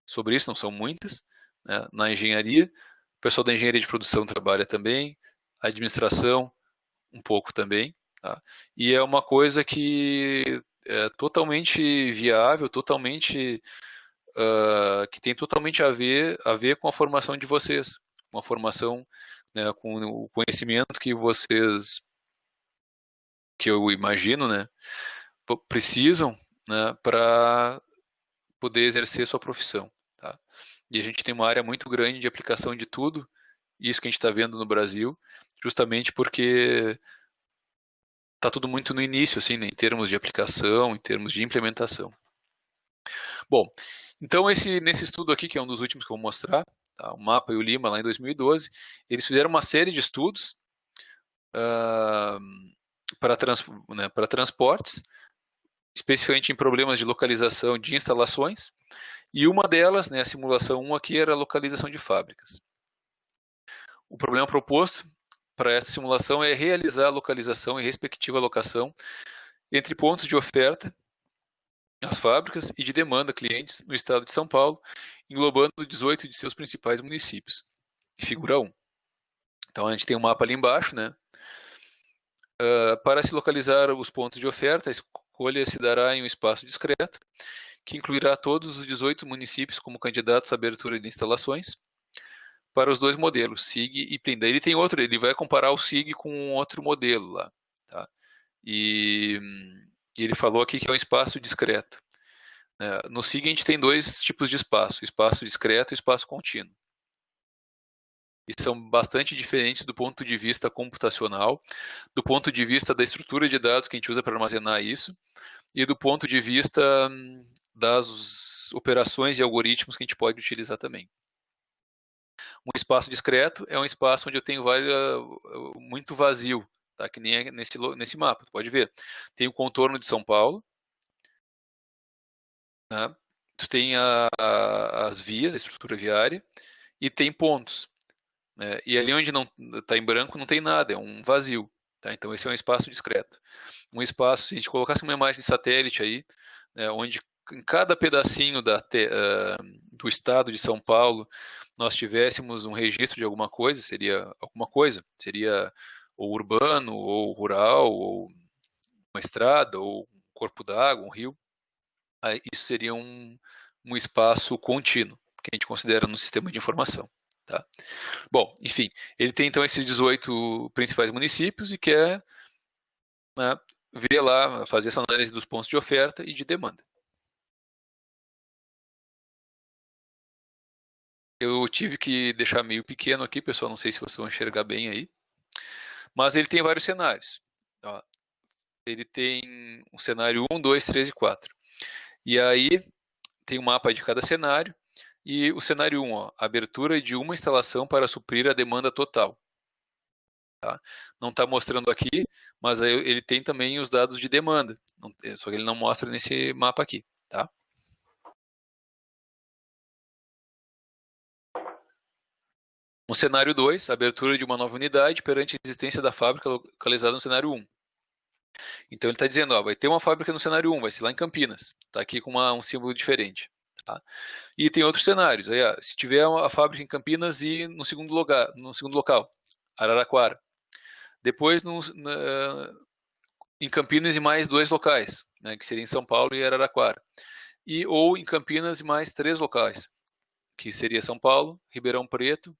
Speaker 1: sobre isso, não são muitas, né, na engenharia. O pessoal da engenharia de produção trabalha também, a administração um pouco também. Tá? E é uma coisa que é totalmente viável, totalmente que tem totalmente a ver com a formação de vocês, uma formação, né, com o conhecimento que vocês, que eu imagino, né, precisam, né, para poder exercer sua profissão. Tá? E a gente tem uma área muito grande de aplicação de tudo isso que a gente está vendo no Brasil, justamente porque está tudo muito no início, assim, né, em termos de aplicação, em termos de implementação. Bom, então nesse estudo aqui, que é um dos últimos que eu vou mostrar, tá, o MAPA e o Lima, lá em 2012, eles fizeram uma série de estudos para transportes, especificamente em problemas de localização de instalações, e uma delas, né, a simulação 1 aqui, era a localização de fábricas. O problema proposto para essa simulação é realizar a localização e respectiva locação entre pontos de oferta, as fábricas, e de demanda clientes no estado de São Paulo, englobando 18 de seus principais municípios. Figura 1. Então a gente tem um mapa ali embaixo, né? Para se localizar os pontos de oferta, a escolha se dará em um espaço discreto, que incluirá todos os 18 municípios como candidatos à abertura de instalações, para os dois modelos, SIG e PLIN. Daí ele tem outro, ele vai comparar o SIG com um outro modelo lá. Tá? E ele falou aqui que é um espaço discreto. No SIG a gente tem dois tipos de espaço, espaço discreto e espaço contínuo. E são bastante diferentes do ponto de vista computacional, do ponto de vista da estrutura de dados que a gente usa para armazenar isso, e do ponto de vista das operações e algoritmos que a gente pode utilizar também. Um espaço discreto é um espaço onde eu tenho muito vazio, tá? Que nem é nesse mapa, tu pode ver. Tem o contorno de São Paulo, né? Tu tem as vias, a estrutura viária, e tem pontos. Né? E ali onde não está em branco não tem nada, é um vazio. Tá? Então esse é um espaço discreto. Um espaço, se a gente colocasse uma imagem de satélite aí, né, onde em cada pedacinho do estado de São Paulo nós tivéssemos um registro de alguma coisa, seria ou urbano, ou rural, ou uma estrada, ou um corpo d'água, um rio. Aí isso seria um espaço contínuo, que a gente considera no sistema de informação. Tá? Bom, enfim, ele tem então esses 18 principais municípios e quer, né, ver lá, fazer essa análise dos pontos de oferta e de demanda. Eu tive que deixar meio pequeno aqui, pessoal, não sei se vocês vão enxergar bem aí, mas ele tem vários cenários. Ó, ele tem um cenário 1, 2, 3 e 4. E aí tem um mapa de cada cenário, e o cenário 1, ó, abertura de uma instalação para suprir a demanda total. Tá? Não está mostrando aqui, mas aí ele tem também os dados de demanda, só que ele não mostra nesse mapa aqui. Tá? No cenário 2, abertura de uma nova unidade perante a existência da fábrica localizada no cenário 1. Então ele está dizendo, ó, vai ter uma fábrica no cenário 1, vai ser lá em Campinas. Está aqui com um símbolo diferente. Tá? E tem outros cenários. Aí, ó, se tiver a fábrica em Campinas e no segundo local, Araraquara. Depois em Campinas e mais 2 locais, né, que seria em São Paulo e Araraquara. Ou em Campinas e mais 3 locais, que seria São Paulo, Ribeirão Preto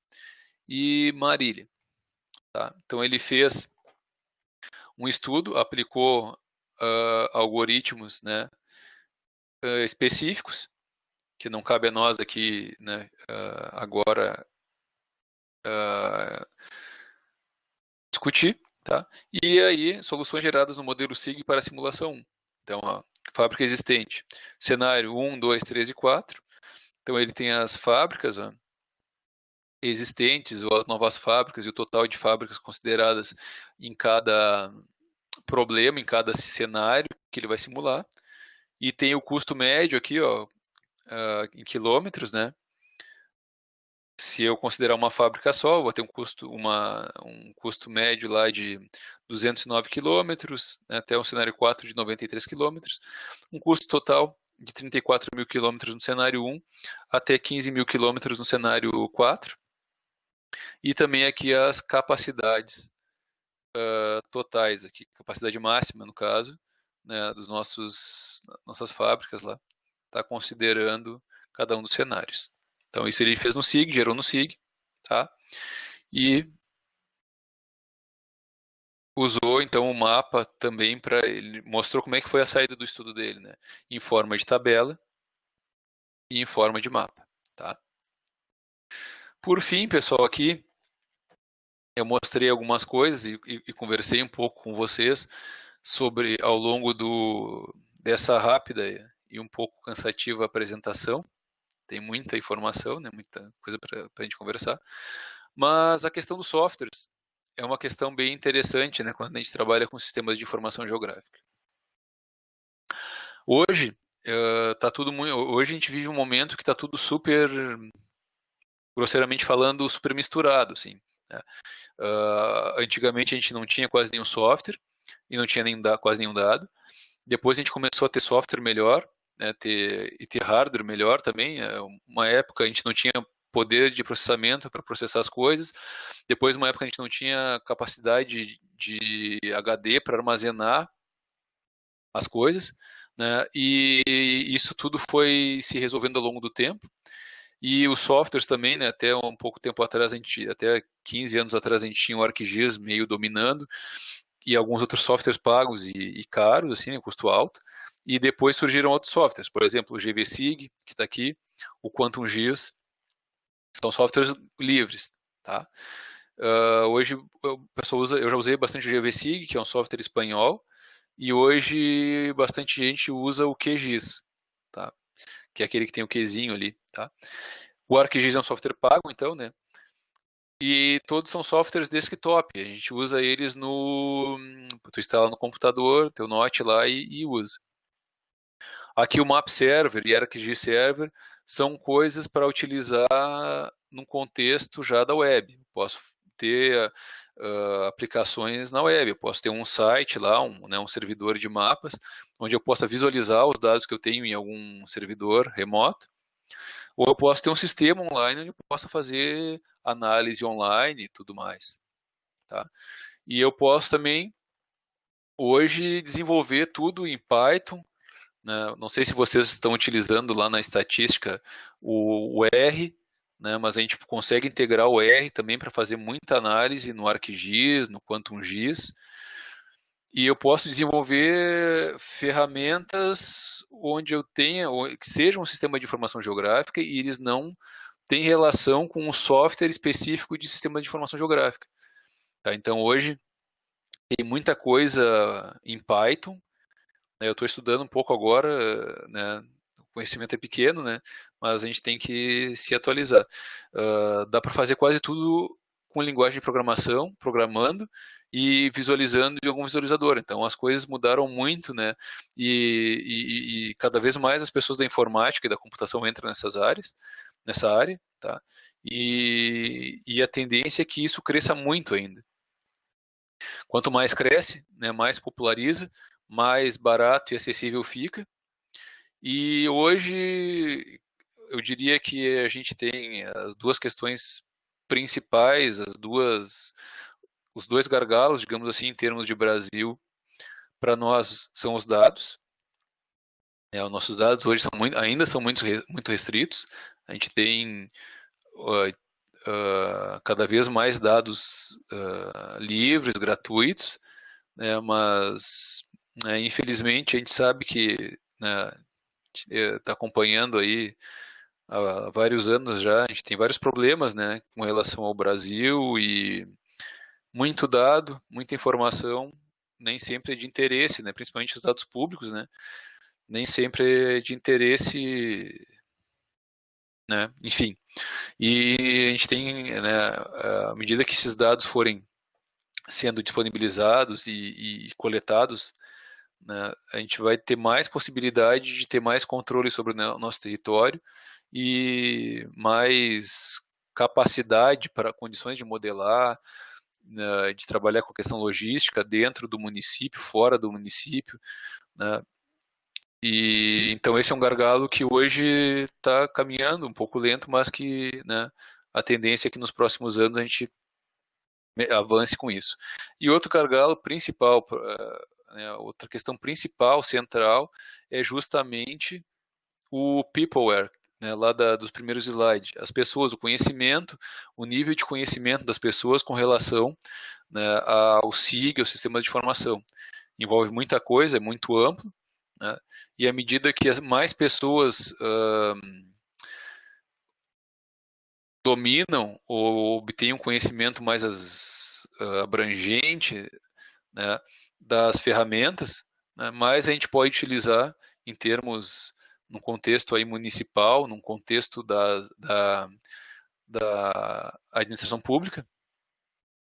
Speaker 1: e Marília. Tá? Então ele fez um estudo, aplicou algoritmos, né, específicos, que não cabe a nós aqui, né, agora discutir, tá? E aí, soluções geradas no modelo SIG para a simulação 1. Então, ó, fábrica existente, cenário 1, 2, 3 e 4. Então, ele tem as fábricas, ó, existentes, ou as novas fábricas, e o total de fábricas consideradas em cada problema, em cada cenário que ele vai simular. E tem o custo médio aqui, ó, em quilômetros, né? Se eu considerar uma fábrica só, vou ter um custo médio lá de 209 quilômetros, né, até um cenário 4 de 93 quilômetros, um custo total de 34 mil quilômetros no cenário 1, até 15 mil quilômetros no cenário 4, e também aqui as capacidades totais, aqui, capacidade máxima no caso, né, nossas fábricas lá, está considerando cada um dos cenários. Então isso ele fez no SIG, gerou no SIG, tá? E usou então o mapa também para ele mostrou como é que foi a saída do estudo dele, né? Em forma de tabela e em forma de mapa, tá? Por fim, pessoal, aqui eu mostrei algumas coisas e conversei um pouco com vocês sobre, ao longo dessa rápida e um pouco cansativa apresentação. Tem muita informação, né, muita coisa para a gente conversar. Mas a questão dos softwares é uma questão bem interessante, né, quando a gente trabalha com sistemas de informação geográfica. Hoje, hoje a gente vive um momento que está tudo super, grosseiramente falando, super misturado, assim, né? Antigamente a gente não tinha quase nenhum software e não tinha quase nenhum dado. Depois a gente começou a ter software melhor, né, ter hardware melhor também. Uma época a gente não tinha poder de processamento para processar as coisas. Depois, uma época a gente não tinha capacidade de HD para armazenar as coisas, né? E isso tudo foi se resolvendo ao longo do tempo. E os softwares também, né, até um pouco tempo atrás, até 15 anos atrás, a gente tinha o ArcGIS meio dominando, e alguns outros softwares pagos e caros, assim, né, custo alto. E depois surgiram outros softwares, por exemplo, o GVSig, que está aqui, o QuantumGIS, são softwares livres, tá? Hoje o pessoal usa, eu já usei bastante o GVSig, que é um software espanhol, e hoje bastante gente usa o QGIS, tá? Que é aquele que tem o Qzinho ali, tá? O ArcGIS é um software pago, então, né? E todos são softwares desktop. A gente usa eles tu instala no computador, teu Note lá e usa. Aqui o Map Server e ArcGIS Server são coisas para utilizar num contexto já da web. Posso ter aplicações na web, eu posso ter um site lá, um servidor de mapas, onde eu possa visualizar os dados que eu tenho em algum servidor remoto, ou eu posso ter um sistema online onde eu possa fazer análise online e tudo mais, tá? E eu posso também, hoje, desenvolver tudo em Python, né? Não sei se vocês estão utilizando lá na estatística o R, né? Mas a gente consegue integrar o R também para fazer muita análise no ArcGIS, no QuantumGIS. E eu posso desenvolver ferramentas onde eu tenha, que seja um sistema de informação geográfica e eles não têm relação com um software específico de sistema de informação geográfica. Tá? Então hoje tem muita coisa em Python, né? Eu estou estudando um pouco agora, né? O conhecimento é pequeno, né? Mas a gente tem que se atualizar. Dá para fazer quase tudo com linguagem de programação, programando e visualizando em algum visualizador. Então as coisas mudaram muito, né? E cada vez mais as pessoas da informática e da computação entram nessa área, tá? E a tendência é que isso cresça muito ainda. Quanto mais cresce, né, mais populariza, mais barato e acessível fica. E hoje eu diria que a gente tem as duas questões principais, os dois gargalos, digamos assim, em termos de Brasil, para nós são os dados. Os nossos dados hoje ainda são muito restritos. A gente tem cada vez mais dados livres, gratuitos, né, mas infelizmente a gente sabe que, né, está acompanhando aí há vários anos já, a gente tem vários problemas, né, com relação ao Brasil e muito dado, muita informação, nem sempre é de interesse, né, principalmente os dados públicos, né, nem sempre é de interesse, né, enfim. E a gente tem, né, à medida que esses dados forem sendo disponibilizados e coletados, né, a gente vai ter mais possibilidade de ter mais controle sobre o nosso território e mais capacidade para condições de modelar, né, de trabalhar com a questão logística dentro do município, fora do município, né? E então esse é um gargalo que hoje está caminhando um pouco lento, mas que, né, a tendência é que nos próximos anos a gente avance com isso. E outro gargalo principal, né, outra questão principal, central, é justamente o peopleware, né, lá dos primeiros slides, as pessoas, o conhecimento, o nível de conhecimento das pessoas com relação, né, ao SIG, aos sistemas de informação. Envolve muita coisa, é muito amplo, né, e à medida que mais pessoas dominam ou obtêm um conhecimento mais abrangente, né, das ferramentas, né, mais a gente pode utilizar em termos, num contexto aí municipal, num contexto da administração pública,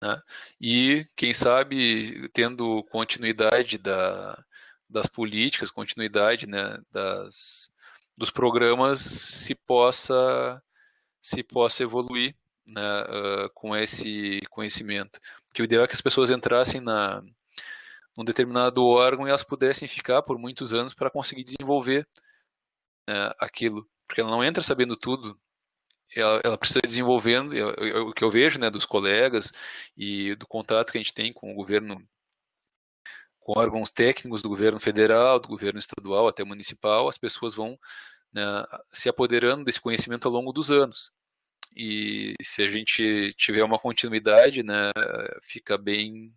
Speaker 1: né, e, quem sabe, tendo continuidade das políticas, continuidade, né, dos programas, se possa evoluir, né, com esse conhecimento. Que o ideal é que as pessoas entrassem num determinado órgão e elas pudessem ficar por muitos anos para conseguir desenvolver, né, aquilo. Porque ela não entra sabendo tudo, ela precisa ir desenvolvendo, o que eu vejo, né, dos colegas e do contato que a gente tem com o governo, com órgãos técnicos do governo federal, do governo estadual até municipal, as pessoas vão, né, se apoderando desse conhecimento ao longo dos anos. E se a gente tiver uma continuidade, né, fica bem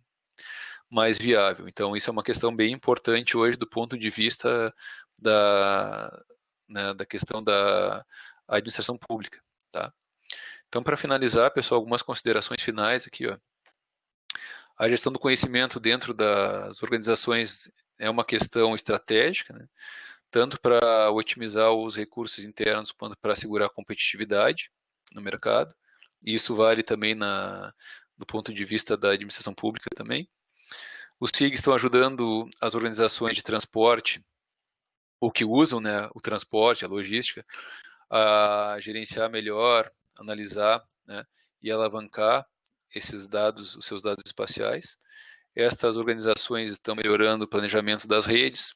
Speaker 1: mais viável. Então, isso é uma questão bem importante hoje do ponto de vista da, né, da questão da administração pública. Tá? Então, para finalizar, pessoal, algumas considerações finais aqui. Ó. A gestão do conhecimento dentro das organizações é uma questão estratégica, né? Tanto para otimizar os recursos internos quanto para assegurar a competitividade no mercado. E isso vale também do ponto de vista da administração pública também. Os SIGs estão ajudando as organizações de transporte, ou que usam, né, o transporte, a logística, a gerenciar melhor, analisar, né, e alavancar esses dados, os seus dados espaciais. Estas organizações estão melhorando o planejamento das redes,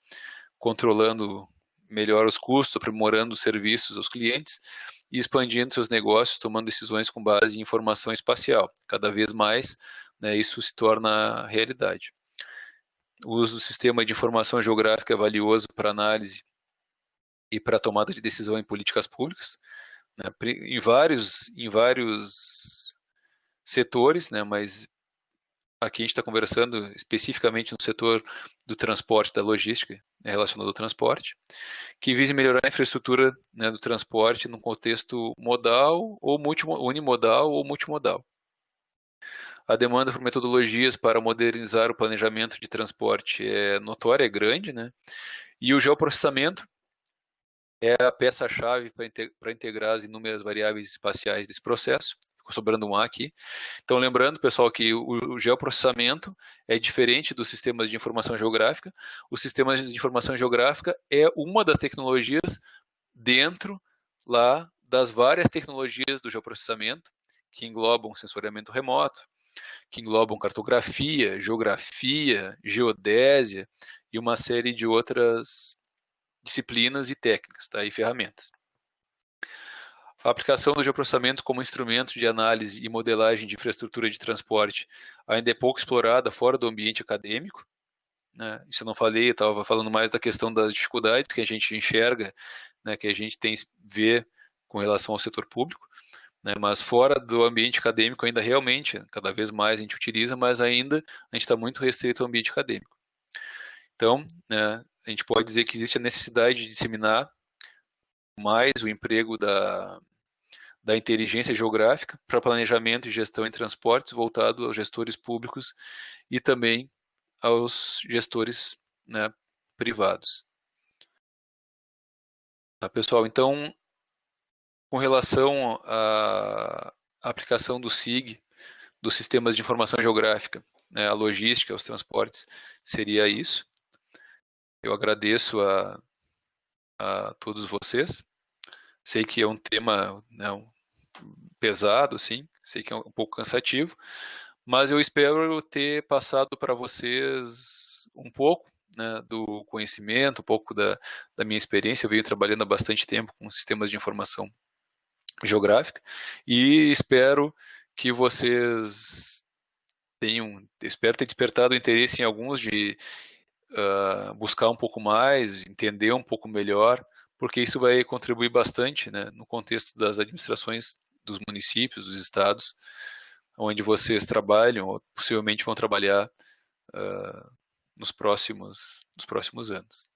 Speaker 1: controlando melhor os custos, aprimorando os serviços aos clientes e expandindo seus negócios, tomando decisões com base em informação espacial. Cada vez mais, né, isso se torna realidade. O uso do sistema de informação geográfica é valioso para análise e para tomada de decisão em políticas públicas, né, em vários setores, né, mas aqui a gente está conversando especificamente no setor do transporte, da logística, né, relacionado ao transporte, que visa melhorar a infraestrutura, né, do transporte num contexto modal, ou unimodal ou multimodal. A demanda por metodologias para modernizar o planejamento de transporte é notória, é grande, né? E o geoprocessamento é a peça-chave para integrar as inúmeras variáveis espaciais desse processo. Ficou sobrando um A aqui. Então, lembrando, pessoal, que o geoprocessamento é diferente dos sistemas de informação geográfica. Os sistemas de informação geográfica é uma das tecnologias dentro lá das várias tecnologias do geoprocessamento, que englobam sensoriamento remoto, que englobam cartografia, geografia, geodésia e uma série de outras disciplinas e técnicas, tá? E ferramentas. A aplicação do geoprocessamento como instrumento de análise e modelagem de infraestrutura de transporte ainda é pouco explorada fora do ambiente acadêmico, né? Isso eu não falei, eu estava falando mais da questão das dificuldades que a gente enxerga, né, que a gente vê com relação ao setor público, né, mas fora do ambiente acadêmico ainda realmente, cada vez mais a gente utiliza, mas ainda a gente está muito restrito ao ambiente acadêmico. Então, né, a gente pode dizer que existe a necessidade de disseminar mais o emprego da inteligência geográfica para planejamento e gestão em transportes, voltado aos gestores públicos e também aos gestores, né, privados. Tá, pessoal? Então, com relação à aplicação do SIG, dos sistemas de informação geográfica, né, a logística, os transportes, seria isso. Eu agradeço a todos vocês. Sei que é um tema, né, pesado, sim, sei que é um pouco cansativo, mas eu espero ter passado para vocês um pouco, né, do conhecimento, um pouco da minha experiência. Eu venho trabalhando há bastante tempo com sistemas de informação geográfica e espero que vocês espero ter despertado o interesse em alguns de buscar um pouco mais, entender um pouco melhor, porque isso vai contribuir bastante, né, no contexto das administrações dos municípios, dos estados, onde vocês trabalham ou possivelmente vão trabalhar nos próximos anos.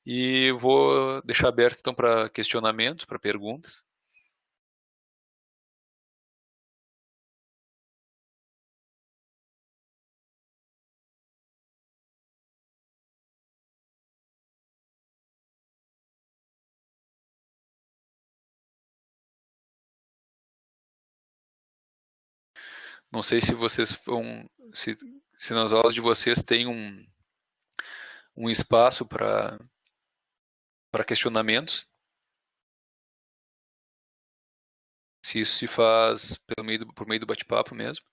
Speaker 1: E vou deixar aberto então para questionamentos, para perguntas. Não sei se vocês vão, se nas aulas de vocês tem um espaço para questionamentos. Se isso se faz por meio do bate-papo mesmo.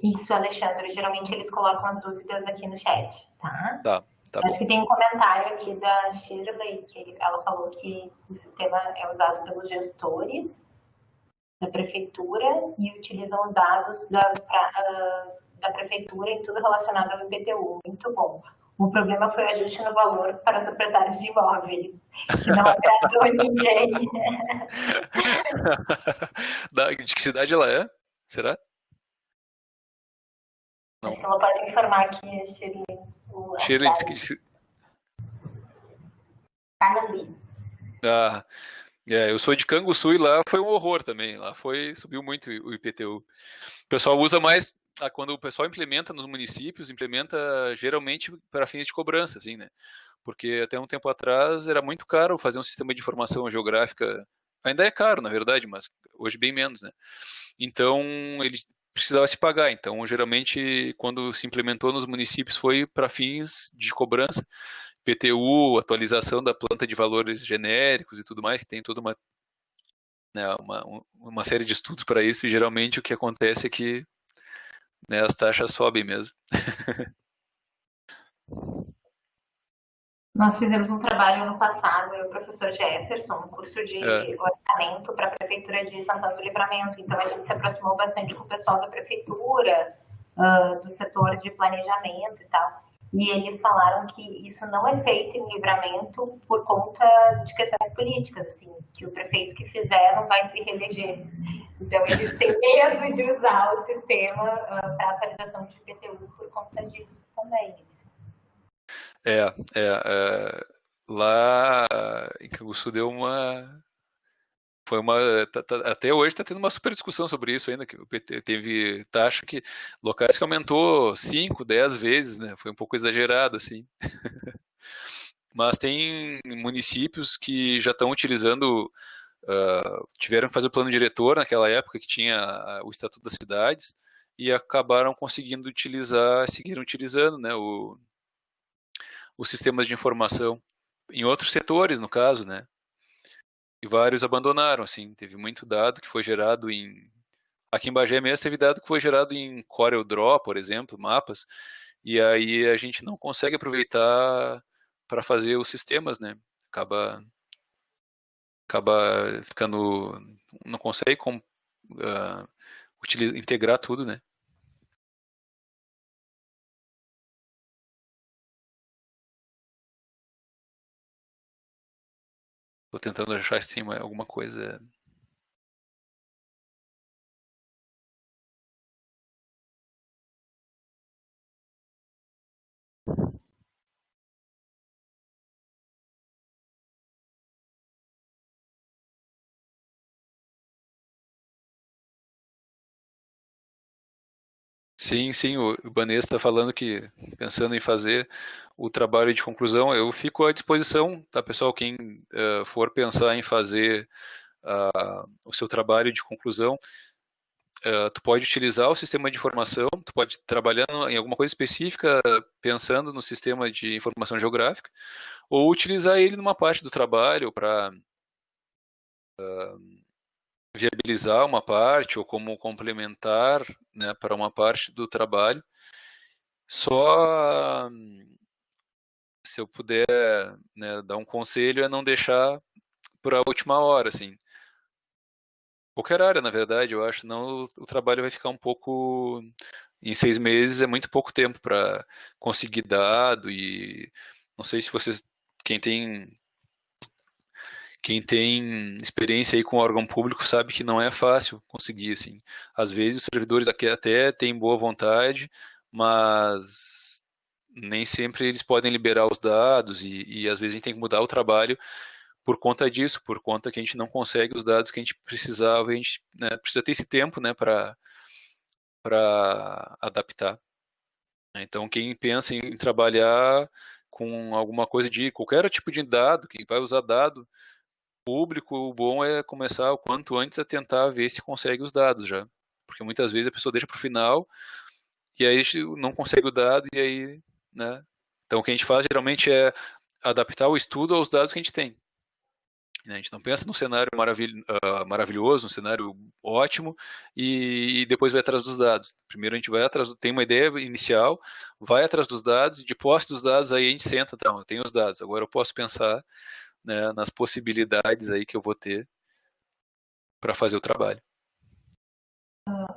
Speaker 2: Isso, Alexandre. Geralmente eles colocam as dúvidas aqui no chat, tá?
Speaker 1: Tá bom.
Speaker 2: Acho que tem um comentário aqui da Shirley, que ela falou que o sistema é usado pelos gestores da prefeitura e utilizam os dados da prefeitura em tudo relacionado ao IPTU. Muito bom. O problema foi o ajuste no valor para proprietários de imóveis, que não agradou ninguém.
Speaker 1: De que cidade ela é? Será? Não.
Speaker 2: Acho que ela pode informar aqui,
Speaker 1: Shirley.
Speaker 2: Canambi.
Speaker 1: Ah, eu sou de Canguçu e lá foi um horror também. Lá subiu muito o IPTU. O pessoal usa mais, quando o pessoal implementa nos municípios, implementa geralmente para fins de cobrança, assim, né? Porque até um tempo atrás era muito caro fazer um sistema de informação geográfica. Ainda é caro, na verdade, mas hoje bem menos, né? Então, ele precisava se pagar. Então, geralmente, quando se implementou nos municípios, foi para fins de cobrança. PTU, atualização da planta de valores genéricos e tudo mais, tem toda uma série de estudos para isso, e geralmente o que acontece é que, né, as taxas sobem mesmo.
Speaker 2: Nós fizemos um trabalho ano passado, eu e o professor Jefferson, um curso de orçamento para a Prefeitura de Santana do Livramento. Então, a gente se aproximou bastante com o pessoal da Prefeitura, do setor de planejamento e tal. E eles falaram que isso não é feito em Livramento por conta de questões políticas, assim, que o prefeito que fizer não vai se reeleger. Então, eles têm medo de usar o sistema para atualização de IPTU por conta disso também.
Speaker 1: Lá em Canguçu até hoje está tendo uma super discussão sobre isso ainda, que o PT teve taxa locais que aumentou 5, 10 vezes, né? Foi um pouco exagerado, assim. Mas tem municípios que já estão utilizando, tiveram que fazer o plano diretor naquela época que tinha o Estatuto das Cidades, e acabaram conseguindo seguiram utilizando, né, os sistemas de informação em outros setores, no caso, né? E vários abandonaram, assim, teve muito dado que foi gerado aqui em Bagé mesmo teve dado que foi gerado em CorelDRAW, por exemplo, mapas, e aí a gente não consegue aproveitar para fazer os sistemas, né? Acaba ficando, não consegue integrar tudo, né? Tô tentando achar assim alguma coisa. Sim, sim, o Ibanez está falando que, pensando em fazer o trabalho de conclusão, eu fico à disposição, tá, pessoal? Quem for pensar em fazer o seu trabalho de conclusão, tu pode utilizar o sistema de informação, tu pode trabalhar em alguma coisa específica, pensando no sistema de informação geográfica, ou utilizar ele numa parte do trabalho para viabilizar uma parte ou como complementar, né, para uma parte do trabalho. Só se eu puder, né, dar um conselho é não deixar para a última hora, assim. Qualquer área, na verdade, eu acho, não o trabalho vai ficar um pouco em 6 meses é muito pouco tempo para conseguir dado. E não sei se vocês, quem tem experiência aí com órgão público sabe que não é fácil conseguir, assim. Às vezes os servidores aqui até têm boa vontade, mas nem sempre eles podem liberar os dados e às vezes a gente tem que mudar o trabalho por conta disso, por conta que a gente não consegue os dados que a gente precisava, a gente, né, precisa ter esse tempo, né, para adaptar. Então, quem pensa em trabalhar com alguma coisa de qualquer tipo de dado, quem vai usar dado público, o bom é começar o quanto antes a tentar ver se consegue os dados já. Porque muitas vezes a pessoa deixa para o final e aí não consegue o dado e aí, né? Então, o que a gente faz geralmente é adaptar o estudo aos dados que a gente tem. A gente não pensa num cenário maravilhoso, num cenário ótimo, e depois vai atrás dos dados. Primeiro a gente vai atrás, tem uma ideia inicial, vai atrás dos dados, e de posse dos dados aí a gente senta, tá, eu tenho os dados, agora eu posso pensar, né, nas possibilidades aí que eu vou ter para fazer o trabalho.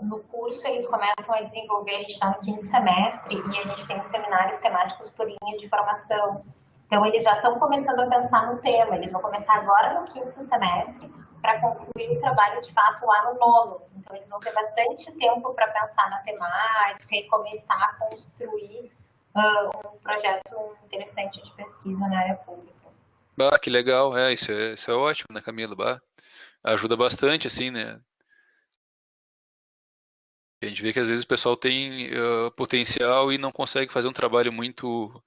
Speaker 2: No curso eles começam a desenvolver, a gente está no 5º semestre e a gente tem os seminários temáticos por linha de formação. Então eles já estão começando a pensar no tema, eles vão começar agora no 5º semestre para concluir o trabalho de fato lá no 9º. Então eles vão ter bastante tempo para pensar na temática e começar a construir um projeto interessante de pesquisa na área pública.
Speaker 1: Bah, que legal, isso é ótimo, né, Camila? Bah, ajuda bastante, assim, né? A gente vê que às vezes o pessoal tem potencial e não consegue fazer um trabalho muito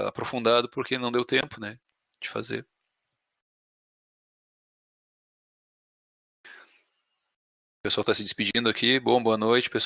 Speaker 1: aprofundado porque não deu tempo, né, de fazer. O pessoal está se despedindo aqui. Bom, boa noite, pessoal.